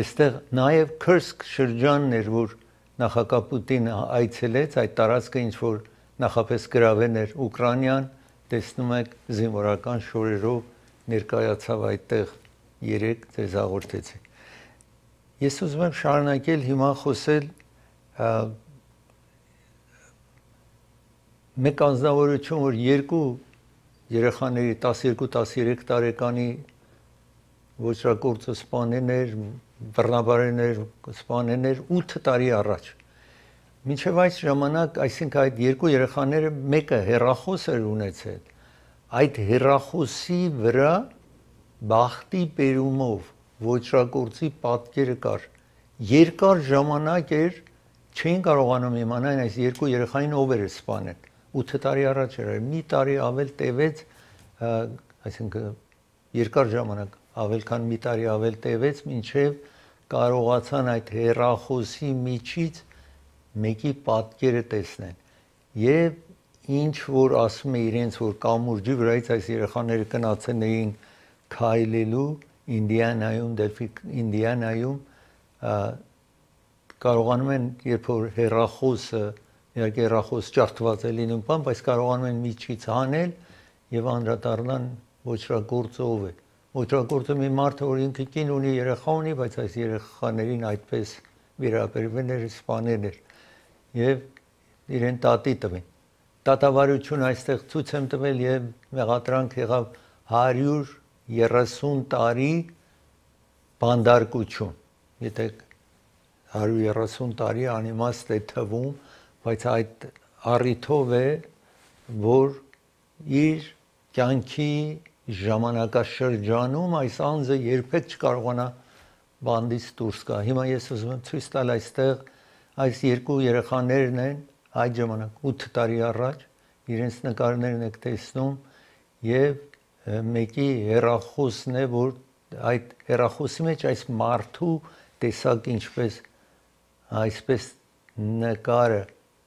այստեղ նաև Քրսկ շրջանն էր, որ նախագահ Պուտինը այցելեց, այդ տարածքը ինչ որ նախապես գրավեն էր Ուկրաինան, տեսնում եք զինվորական շորերով ներկայացավ այդտեղ երեք ձեզ հաղորդեցի։ Ես ուզում եմ շարունակել հիմա խոսել մեկ անձնավորություն, որ երկու երեխաների 12-13 տարեկանի ոչրագործը սպանել էր, բռնաբարել սպանել էր 8 տարի առաջ։ Մինչև այս ժամանակ, այսինքն այդ երկու երեխաները մեկը հեռախոս էր ունեցել, այդ հեռախոսի վրա բախտի բերումով ոչրագործի պատկերը կար։ Երկար ժամանակ էր չէին կարողանում իմանալ այս երկու երեխային ով էր սպանել։ 8 տարի առաջ էր, մի տարի ավել տևեց, այսինքն երկար ժամանակ, ավել քան մի տարի ավել տևեց, մինչև կարողացան այդ հեռախոսի միջից մեկի պատկերը տեսնեն։ Եվ ինչ որ ասում է իրենց, որ կամուրջի վրայից այս երեխաները գնացել էին քայլելու Ինդիանայում, կարողանում են, երբ որ հեռախոսը, իհարկե հեռախոս ջարդված է լինում բան, բայց կարողանում են միջից հանել եւ անդրադառնան ոչրագործը ով է։ Ոչրագործը մի մարդ է, որ ինքը կին ունի, երեխա ունի, բայց այս երեխաներին այդպես վերաբերվել էր, սպանել էր եւ իրեն տատի տվին։ Տատավարություն այստեղ ցույց եմ տվել եւ մեղադրանք եղավ 130 տարի բանդարկություն։ Եթե 130 տարի անիմաստ է թվում, բայց այդ առիթով է, որ իր կյանքի ժամանակաշրջանում այս անձը երբեք չկարողանա բանդից դուրս գա։ Հիմա ես ուզում եմ ցույց տալ այստեղ այս երկու երեխաներն են այդ ժամանակ 8 տարի առաջ, իրենց նկարներն եք տեսնում եւ մեկի հեռախոսն է, որ այդ հեռախոսի մեջ այս մարդու տեսակ ինչպես այսպես նկարը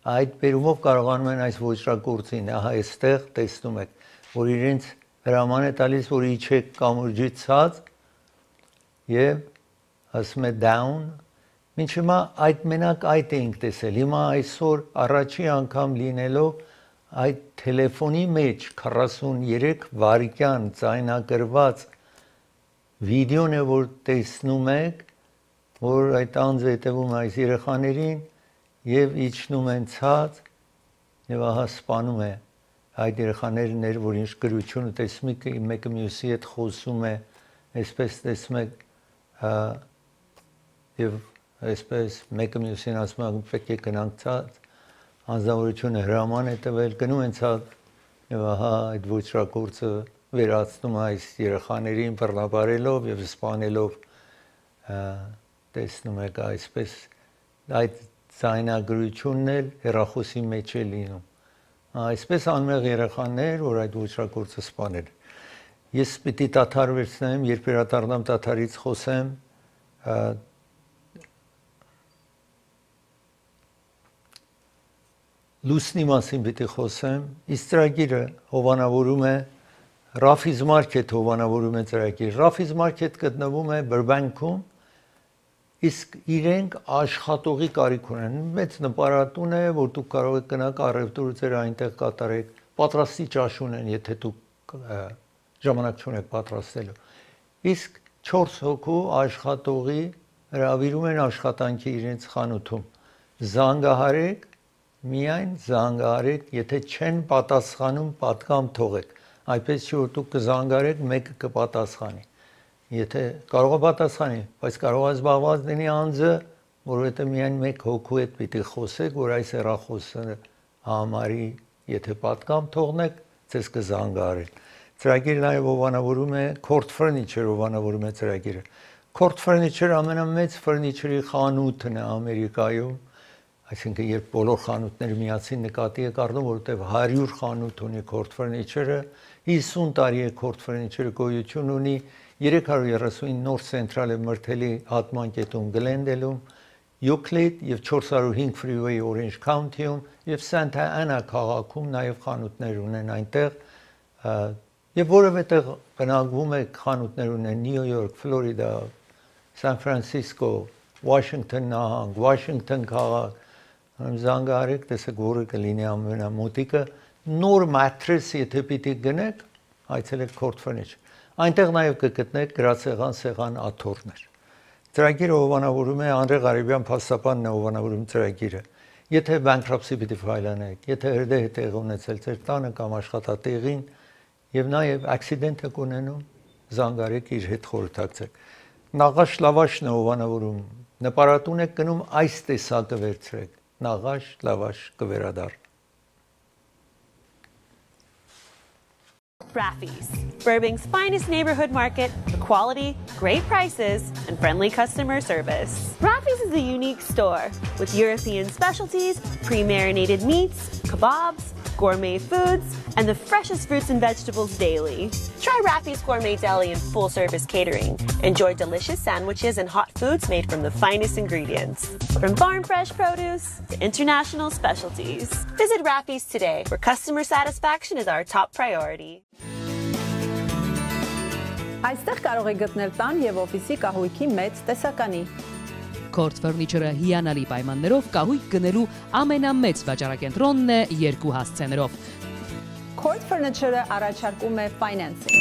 այդ բերումով կարողանում են այս ոչրագործին, ահա այստեղ տեսնում եք, որ իրենց հրաման է տալիս, որ իջեք կամուրջի ցած եւ ասում է down, մինչ հիմա այդ մենակ այդ էինք տեսել, հիմա այսօր առաջի անգամ լինելով այդ տելեֆոնի մեջ 43 վայրկյան ձայնագրված վիդեոն է, որ տեսնում եք, որ այդ անձը հետևում է այս երեխաներին եւ իջնում են ցած եւ ահա սպանում է այդ երեխաներն էր, որ ինչ գրությունը տեսնում եք, մեկը մյուսի հետ խոսում է, այսպես տեսնում եք եւ այսպես մեկը մյուսին ասում է պետք է գնանք ցած, անձնավորությունը հրաման է տվել, գնում են ցած եւ ահա այդ ոչրագործը վերացնում այս երեխաներին բռնաբարելով եւ սպանելով տեսնում եք այսպես այդ ձայնագրությունն էլ հեռախոսի մեջ է լինում։ Այսպես անմեղ երեխաներ, որ այդ ոչրագործը սպանել։ Ես պիտի դադար վերցնեմ, երբ վերադառնամ դադարից խոսեմ լուսնի մասին պիտի խոսեմ։ Իսկ ծրագիրը հովանավորում է Raffi's Market հովանավորում է ծրագիր։ Raffi's Market գտնվում է Բրբանքում, իսկ իրենք աշխատողի կարիք ունեն։ Մեծ նպարատուն է, որ դուք կարող եք գնաք առևտուրը ձեր այնտեղ կատարեք, պատրաստի ճաշ ունեն, եթե դուք ժամանակ չունեք պատրաստելու։ Իսկ 4 հոգու աշխատողի հրավիրում են աշխատանքի իրենց խանութում։ Զանգահարեք, միայն զանգահարեք, եթե չեն պատասխանում, պատկամ թողեք։ Այդպես չի որ դուք կզանգարեք, մեկը կպատասխանի։ Եթե կարող է պատասխանի, բայց կարող է զբաղված լինի անձը, որովհետև միայն մեկ հոգու հետ պիտի խոսեք, որ այս հեռախոսը համարի, եթե պատկամ թողնեք, ձեզ կզանգարեն։ Ծրագիրը նաև հովանավորում է Court Furniture հովանավորում է ծրագիրը։ Court Furniture ամենամեծ furniture-ի խանութն է Ամերիկայում, այսինքն երբ բոլոր խանութները միասին նկատի եք առնում, որովհետև 100 խանութ ունի Court Furniture-ը, 50 տարի է Court Furniture-ը գոյություն ունի, 339 նոր ցենտրալ է մրթելի հատման կետում Գլենդելում, Euclid եւ 405 Freeway Orange County-ում եւ Santa Ana քաղաքում նաեւ խանութներ ունեն այնտեղ եւ որևէ տեղ բնակվում է խանութներ ունեն New York, Florida, San Francisco, Washington նահանգ, Washington քաղաք, զանգահարեք, տեսեք որը կլինի ամենամոտիկը, նոր mattress եթե պիտի գնեք, այցելեք Court Furniture։ Այնտեղ նաև կգտնեք գրասեղան, սեղան, աթոռներ։ Ծրագիրը հովանավորում է Անդրե Ղարիբյան փաստաբանն է հովանավորում ծրագիրը։ Եթե bankruptcy պիտի ֆայլանեք, եթե հրդեհ տեղ ունեցել ձեր տանը կամ աշխատատեղին եւ նաև accident եք ունենում, զանգարեք իր հետ խորհրդակցեք։ Նաղաշ լավաշն է հովանավորում։ Նպարատուն եք գնում այս տեսակը վերցրեք։ Նաղաշ լավաշ կվերադառնա։ Raffy's, Burbank's finest neighborhood market for quality, great prices, and friendly customer service. Raffy's is a unique store with European specialties, pre-marinated meats, kebabs, gourmet foods, and the freshest fruits and vegetables daily. Try Raffy's Gourmet Deli and full-service catering. Enjoy delicious sandwiches and hot foods made from the finest ingredients. From farm-fresh produce to international specialties. Visit Raffy's today, where customer satisfaction is our top priority. Այստեղ կարող եք գտնել տան եւ օֆիսի կահույքի մեծ տեսականի։ Court Furniture-ը հիանալի պայմաններով կահույք գնելու ամենամեծ վաճառակենտրոնն է 2 հասցեներով։ Court Furniture-ը առաջարկում է financing։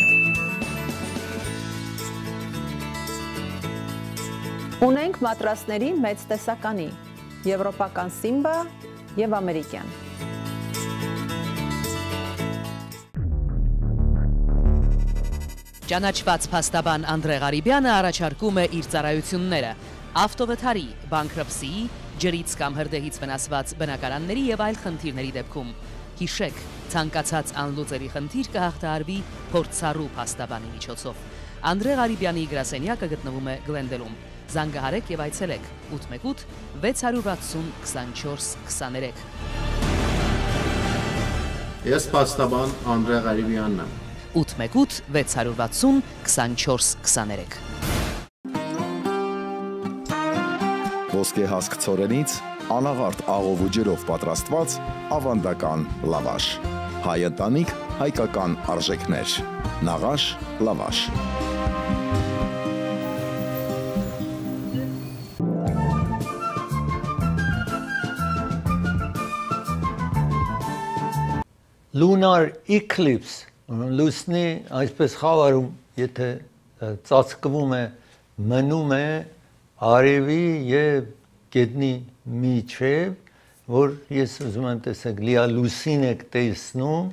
Ունենք մատրասների մեծ տեսականի, եվրոպական Simba եւ ամերիկյան։ Ճանաչված փաստաբան Անդրե Ղարիբյանը առաջարկում է իր ծառայությունները ավտովթարի, բանկրպտցի, ջրից կամ հրդեհից վնասված բնակարանների եւ այլ խնդիրների դեպքում։ Հիշեք, ցանկացած անլուծելի խնդիր կհաղթահարվի փորձառու փաստաբանի միջոցով։ Անդրե Ղարիբյանի գրասենյակը գտնվում է Գլենդելում։ Զանգահարեք եւ այցելեք 818 660 24 23։ Ես փաստաբան Անդրե Ղարիբյանն եմ։ 818 660 24 23։ Ոսկե հասկ ցորենից անաղարտ աղով ու ջրով պատրաստված ավանդական լավաշ։ Հայատանիք հայկական արժեքներ։ Նաղաշ լավաշ։ Lunar eclipse լուսնի այսպես խավարում, եթե ծածկվում է, մնում է արևի եւ գետնի միջև, որ ես ուզում եմ տեսեք, լիա լուսին եք տեսնում,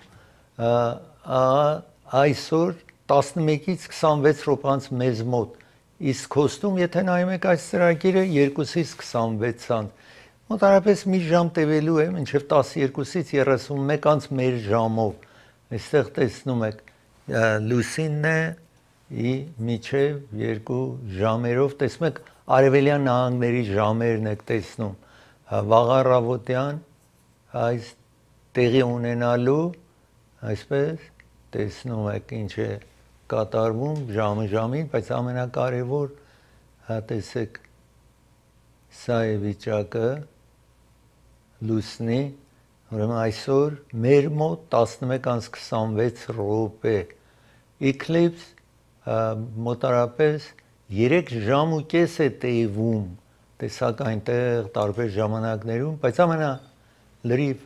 այսօր 11-ից 26 րոպեանց մեզ մոտ, իսկ հոստում, եթե նայում եք այս ծրագիրը 2-ից 26-ից, մոտարապես մի ժամ տևելու է, մինչև 12-ից 31-ից մեր ժամով, այստեղ տեսնում եք լուսինն է միջև 2 ժամերով տեսնում եք արևելյան նահանգների ժամերն եք տեսնում վաղառավոտյան այս տեղի ունենալու այսպես տեսնում եք ինչ է կատարվում ժամը ժամին, բայց ամենակարևոր տեսեք սա է վիճակը լուսնի Ուրեմն այսօր մեր մոտ 11:26 րոպե eclipse մոտարապես 3 ժամ ու կես է տևում տեսակ այնտեղ տարբեր ժամանակներում, բայց ամենալրիվ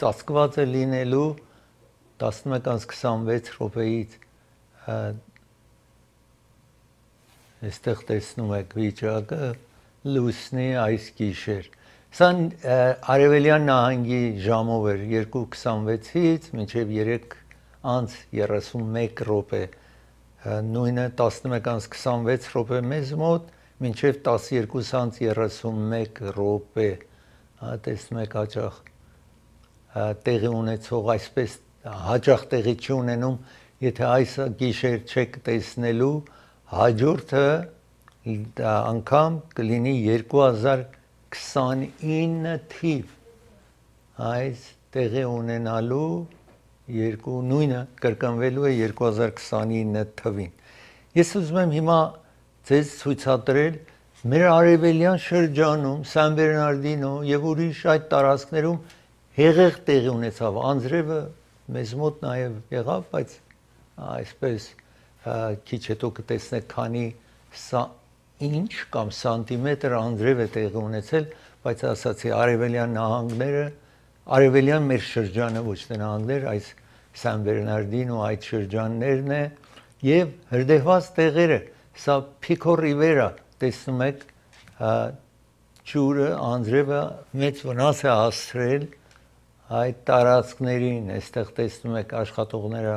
ծածկված է լինելու 11:26 րոպեից այստեղ տեսնում եք վիճակը լուսնի այս գիշեր Սա արևելյան նահանգի ժամով էր 2:26-ից մինչև 3:31 րոպե, նույնը 11:26 րոպե մեզ մոտ, մինչև 12:31 րոպե, տեսնում եք հաճախ տեղի ունեցող այսպես հաճախ տեղի չի ունենում, եթե այս գիշեր չեք տեսնելու, Հաջորդը անգամ կլինի 2029 թիվ այս տեղի ունենալու նույնը կրկնվելու է 2029 թվին։ Ես ուզում եմ հիմա ձեզ ցույցադրել մեր արևելյան շրջանում, Սան Բերնարդինո եւ ուրիշ այդ տարածքներում հեղեղ տեղի ունեցավ։ Անձրևը մեզ մոտ նաեւ եղավ, բայց այսպես քիչ հետո կտեսնեք քանի ինչ կամ սանտիմետր անձրև է տեղի ունեցել, բայց ասացի արևելյան նահանգները, արևելյան մեր շրջանը ոչ թե նահանգներ, այս Սան Բերնարդինո այդ շրջաններն է եւ հրդեհված տեղերը, սա Pico Rivera, տեսնում եք ջուրը, անձրևը մեծ վնաս է հասցրել այդ տարածքներին, այստեղ տեսնում եք աշխատողները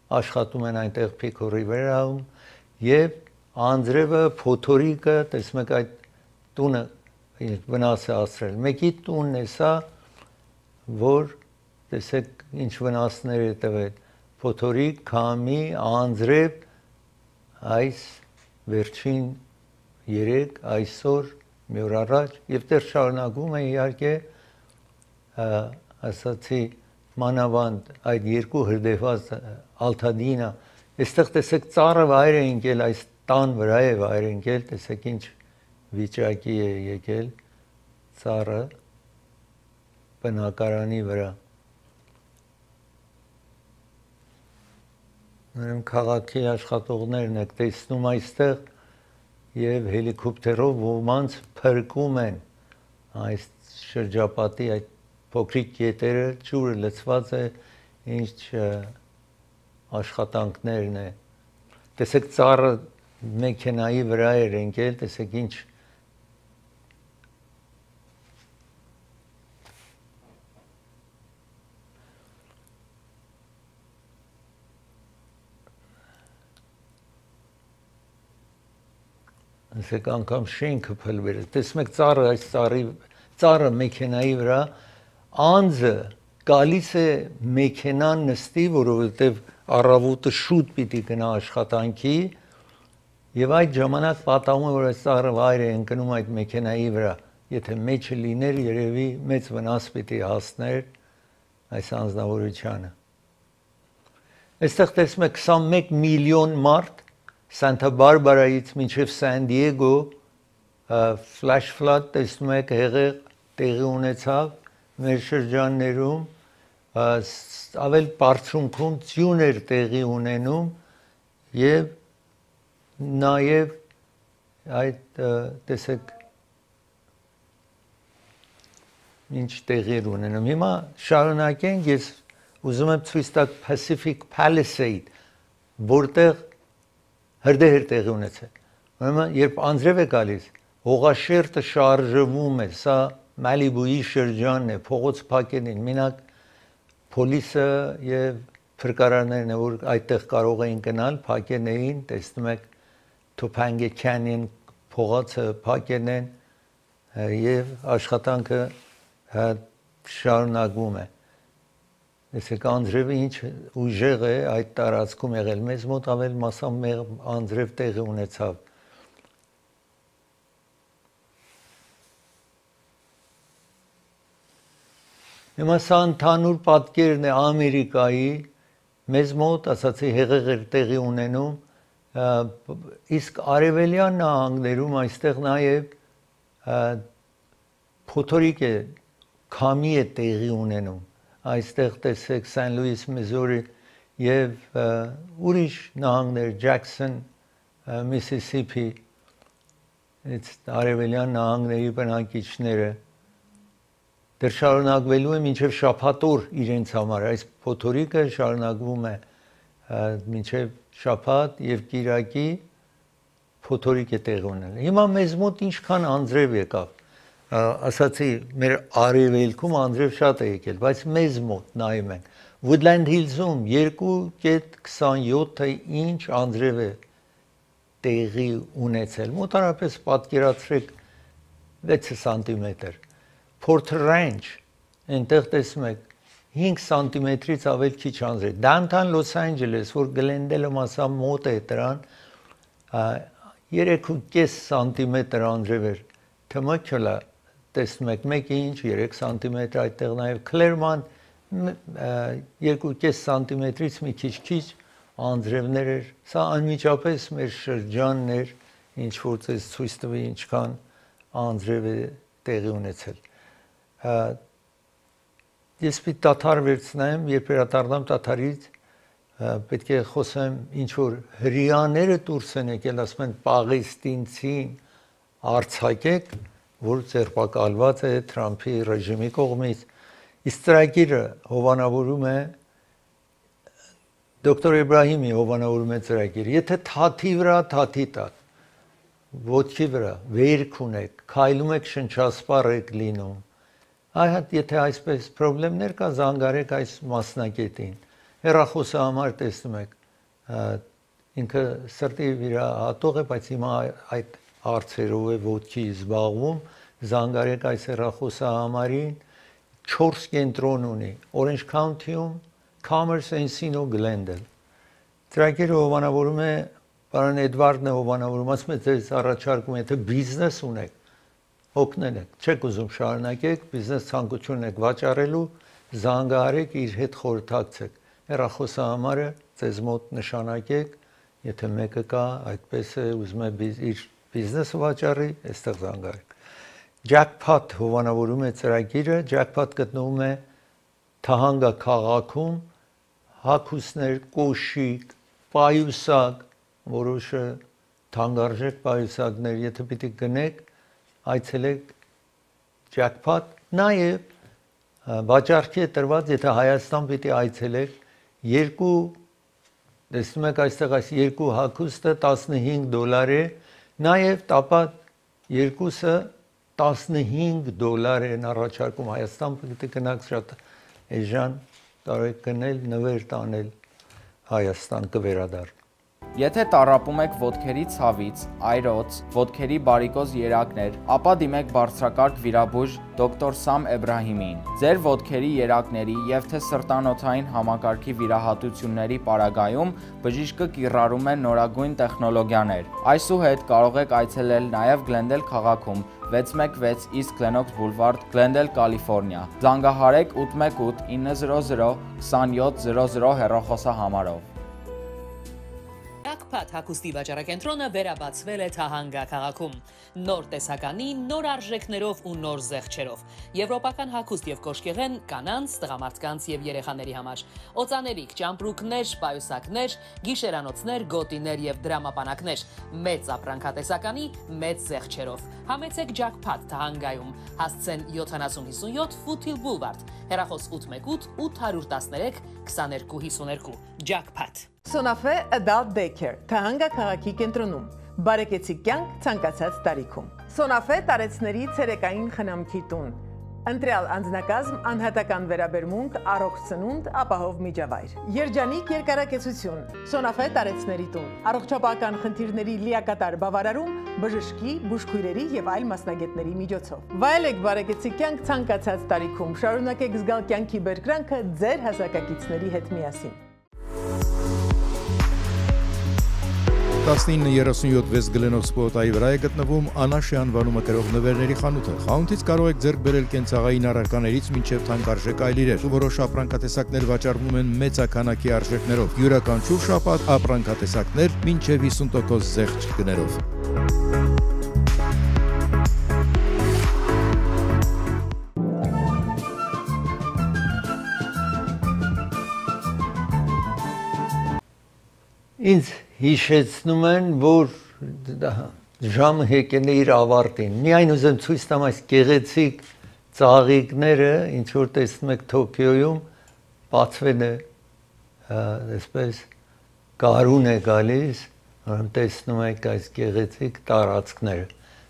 աշխատում են այնտեղ Pico Rivera-ում եւ անձրևը, փոթորիկը, տեսնում եք այդ տունը վնաս է հասցրել։ Մեկի տունն է սա, որ տեսեք ինչ վնասներ է տվել, փոթորիկ, քամի, անձրև, այս վերջին 3 այսօր մի օր առաջ եւ դեռ շարունակում է իհարկե ասացի մանավանդ այդ երկու հրդեհված Ալթադինա, այստեղ տեսեք ծառը վայր է ընկել, այս տան վրա է վայր ընկել, տեսեք ինչ վիճակի է եկել ծառը բնակարանի վրա։ Ուրեմն քաղաքի աշխատողներն եք տեսնում այստեղ եւ հելիկոպտերով ոմանց փրկում են այս շրջապատի այդ փոքրիկ կետերը, ջուրը լցված է, ինչ աշխատանքներն է։ Տեսեք ծառը մեքենայի վրա էր ընկել, տեսեք ինչ Ասեք անգամ շենքը փլվել է, տեսնում եք ծառը, այս ծառը մեքենայի վրա, անձը գալիս է մեքենան նստի, որովհետև առավոտը շուտ պիտի գնա աշխատանքի եւ այդ ժամանակ պատահում է, որ այս ծառը վայր է ընկնում այդ մեքենայի վրա, եթե մեջը լիներ, երևի մեծ վնաս պիտի հասներ այս անձնավորությանը։ Այստեղ տեսնում եք 21 միլիոն մարդ Սանտա Բարբարայից մինչև Սան Դիեգո ֆլաշ ֆլադ տեսնում եք հեղեղ տեղի ունեցավ մեր շրջաններում, ավել բարձունքում ձյուն էր տեղի ունենում եւ նաեւ այդ տեսեք ինչ տեղի էր ունենում։ Հիմա շարունակենք, ես ուզում եմ ցույց տալ Pacific Palisade, որտեղ հրդեհ տեղի ունեցել։ Ուրեմն երբ անձրև է գալիս, հողաշերտը շարժվում է, սա Մալիբուի շրջանն է, փողոց փակելին, մենակ պոլիսը եւ փրկարարներն որ այդտեղ կարող էին գնալ, փակեն էին, տեսնում եք Topanga Canyon փողոցը փակեն են եւ աշխատանքը շարունակվում է։ Տեսեք անձրևը ինչ ուժեղ է այդ տարածքում եղել, մեզ մոտ ավել մասամբ անձրև տեղի ունեցավ։ Հիմա սա ընդհանուր պատկերն է Ամերիկայի, մեզ մոտ ասացի հեղեղ էր տեղի ունենում, իսկ արևելյան նահանգներում այստեղ նաև փոթորիկ է, քամի է տեղի ունենում, այստեղ տեսեք Սան Լուիս, Միզուրի եւ ուրիշ նահանգներ, Ջաքսոն, Միսիսիփի, այդ արևելյան նահանգների բնակիչները դեռ շարունակվելու է մինչև շաբաթ օր իրենց համար, այս փոթորիկը շարունակվում է մինչև շաբաթ եւ կիրակի փոթորիկ է տեղի ունենել։ Հիմա մեզ մոտ ինչքան անձրև եկավ, ասացի մեր արևելքում անձրև շատ է եկել, բայց մեզ մոտ նայում ենք Woodland Hills-ում 2.27 ինչ անձրև է տեղի ունեցել, մոտարապես պատկերացրեք 6 սանտիմետր։ Porter Ranch, այնտեղ տեսնում եք 5 սանտիմետրից ավել քիչ անձրև։ Downtown Los Angeles, որ Glendale-ը մասամբ մոտ է դրան, 3.5 սանտիմետր անձրև էր, թմոչլա տեսնում եք 1-3 սանտիմետր այդտեղ նաև Քլերման 2.5 սանտիմետրից մի քիչ անձրևներ էր, սա անմիջապես մեր շրջանն էր, ինչ որ ցույց տվի ինչքան անձրև է տեղի ունեցել։ Ես պիտի դադար վերցնեմ, երբ վերադառնամ դադարից, պետք է խոսեմ ինչ որ հրեաները դուրս են եկել, ասում են պաղեստինցին արձակեք, որ ձերբակալված է Թրամփի ռեժիմի կողմից։ Իսկ ծրագիրը հովանավորում է դոկտոր Էբրահիմի հովանավորում է ծրագիրը։ Եթե թաթի վրա թաթի տակ, ոտքի վրա վերք ունեք, քայլում եք շնչասպառ եք լինում, այհատ եթե այսպես խնդիրներ կա, զանգարեք այս մասնակետին։ Հեռախոսը համար տեսնում եք, ինքը սրտի վիրահատող է, բայց հիմա այդ հարցերով է ոտքի զբաղվում, զանգարեք այս հեռախոսը համարին, 4 կենտրոն ունի, Orange County-ում, Commerce, Encino, Glendale։ Ծրագիրը հովանավորում է, պարոն Էդվարդն է հովանավորում, ասում է ձեզ առաջարկում, եթե բիզնես ունեք, օգնել եք, չեք ուզում շարունակեք, բիզնես ցանկություն եք վաճառելու, զանգահարեք, իր հետ խորհրդակցեք։ Հեռախոսը համարը ձեզ մոտ նշանակեք, եթե մեկը կա, այդպես է, ուզում է իր բիզնեսը վաճառի, այստեղ զանգահարեք։ Jackpot հովանավորում է ծրագիրը, Jackpot գտնվում է Թահանգա քաղաքում, հագուստներ, կոշիկ, պայուսակ, որոշը թանկարժեք պայուսակներ, եթե պիտի գնեք, այցելեք Jackpot, նաև վաճառքի է տրված, եթե Հայաստան պիտի այցելեք, տեսնում եք այստեղ այս երկու հագուստը $15 է, նաև տապատ երկուսը $15 են առաջարկում Հայաստան պիտի գնաք շատ էժան կարող եք գնել նվեր տանել Հայաստան կվերադառնա։ Եթե տառապում եք ոտքերի ցավից, այրոց, ոտքերի բարիկոզ երակներ, ապա դիմեք բարձրակարգ վիրաբույժ դոկտոր Սամ Էբրահիմին։ Ձեր ոտքերի երակների եւ թե սրտանոթային համակարգի վիրահատությունների պարագայում բժիշկը կիրառում է նորագույն տեխնոլոգիաներ։ Այսուհետ կարող եք այցելել նաեւ Glendale քաղաքում 616 East Glenox Boulevard, Glendale, Կալիֆոռնիա։ Զանգահարեք 818 900 2700 հեռախոսահամարով։ Jackpot հագուստի վաճառակենտրոնը վերաբացվել է Թահանգա քաղաքում։ Նոր տեսականի, նոր արժեքներով ու նոր զեղչերով։ Եվրոպական հագուստ եւ կոշկեղեն կանանց, տղամարդկանց եւ երեխաների համար։ Օծանելիք, ճամպրուկներ, պայուսակներ, գիշերանոցներ, գոտիներ եւ դրամապանակներ։ Մեծ ապրանքատեսականի, մեծ զեղչերով։ Համեցեք Jackpot Թահանգայում։ Հասցեն 7057 Foothill Boulevard։ Հեռախոս 818 813 2252։ Jackpot։ Սոնաֆե Adult Daycare, Թահանգա քաղաքի կենտրոնում, բարեկեցիկ կյանք ցանկացած տարիքում։ Սոնաֆե տարեցների ցերեկային խնամքի տուն, ընտրյալ անձնակազմ, անհատական վերաբերմունք, առողջ սնունդ, ապահով միջավայր։ Երջանիկ երկարակեցություն, Սոնաֆե տարեցների տուն, առողջապահական խնդիրների լիակատար բավարարում, բժշկի, բուժքույրերի եւ այլ մասնագետների միջոցով։ Վայելեք բարեկեցիկ կյանք ցանկացած տարիքում, շարունակեք զգալ կյանքի բերկրանքը ձեր հասակակիցների հետ միասին։ 1937 West Glenox պողոտայի վրա է գտնվում Անաշի անվանումը կրող նվերների խանութը։ Խանութից կարող եք ձեռք բերել կենցաղային առարկաներից մինչև թանկարժեք այլ իրեր։ Որոշ ապրանքատեսակներ վաճառվում են մեծաքանակի արժեքներով։ Յուրաքանչյուր շաբաթ ապրանքատեսակներ մինչև 50% զեղչ գներով։ Ինձ հիշեցնում են, որ ժամը եկել է իր ավարտին։ Միայն ուզեմ ցույց տամ այս գեղեցիկ ծաղիկները, ինչ որ տեսնում եք Թոքիոյում, բացվել է, այսպես գարուն է գալիս, տեսնում եք այս գեղեցիկ տարածքները։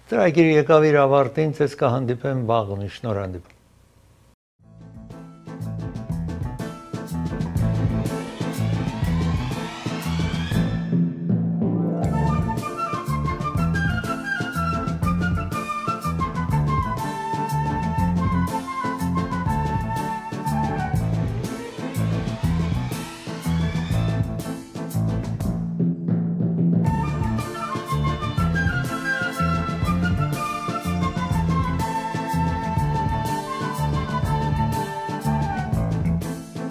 Ծրագիրը եկավ իր ավարտին, ցես կհանդիպեմ վաղը, շնորհանդիպում։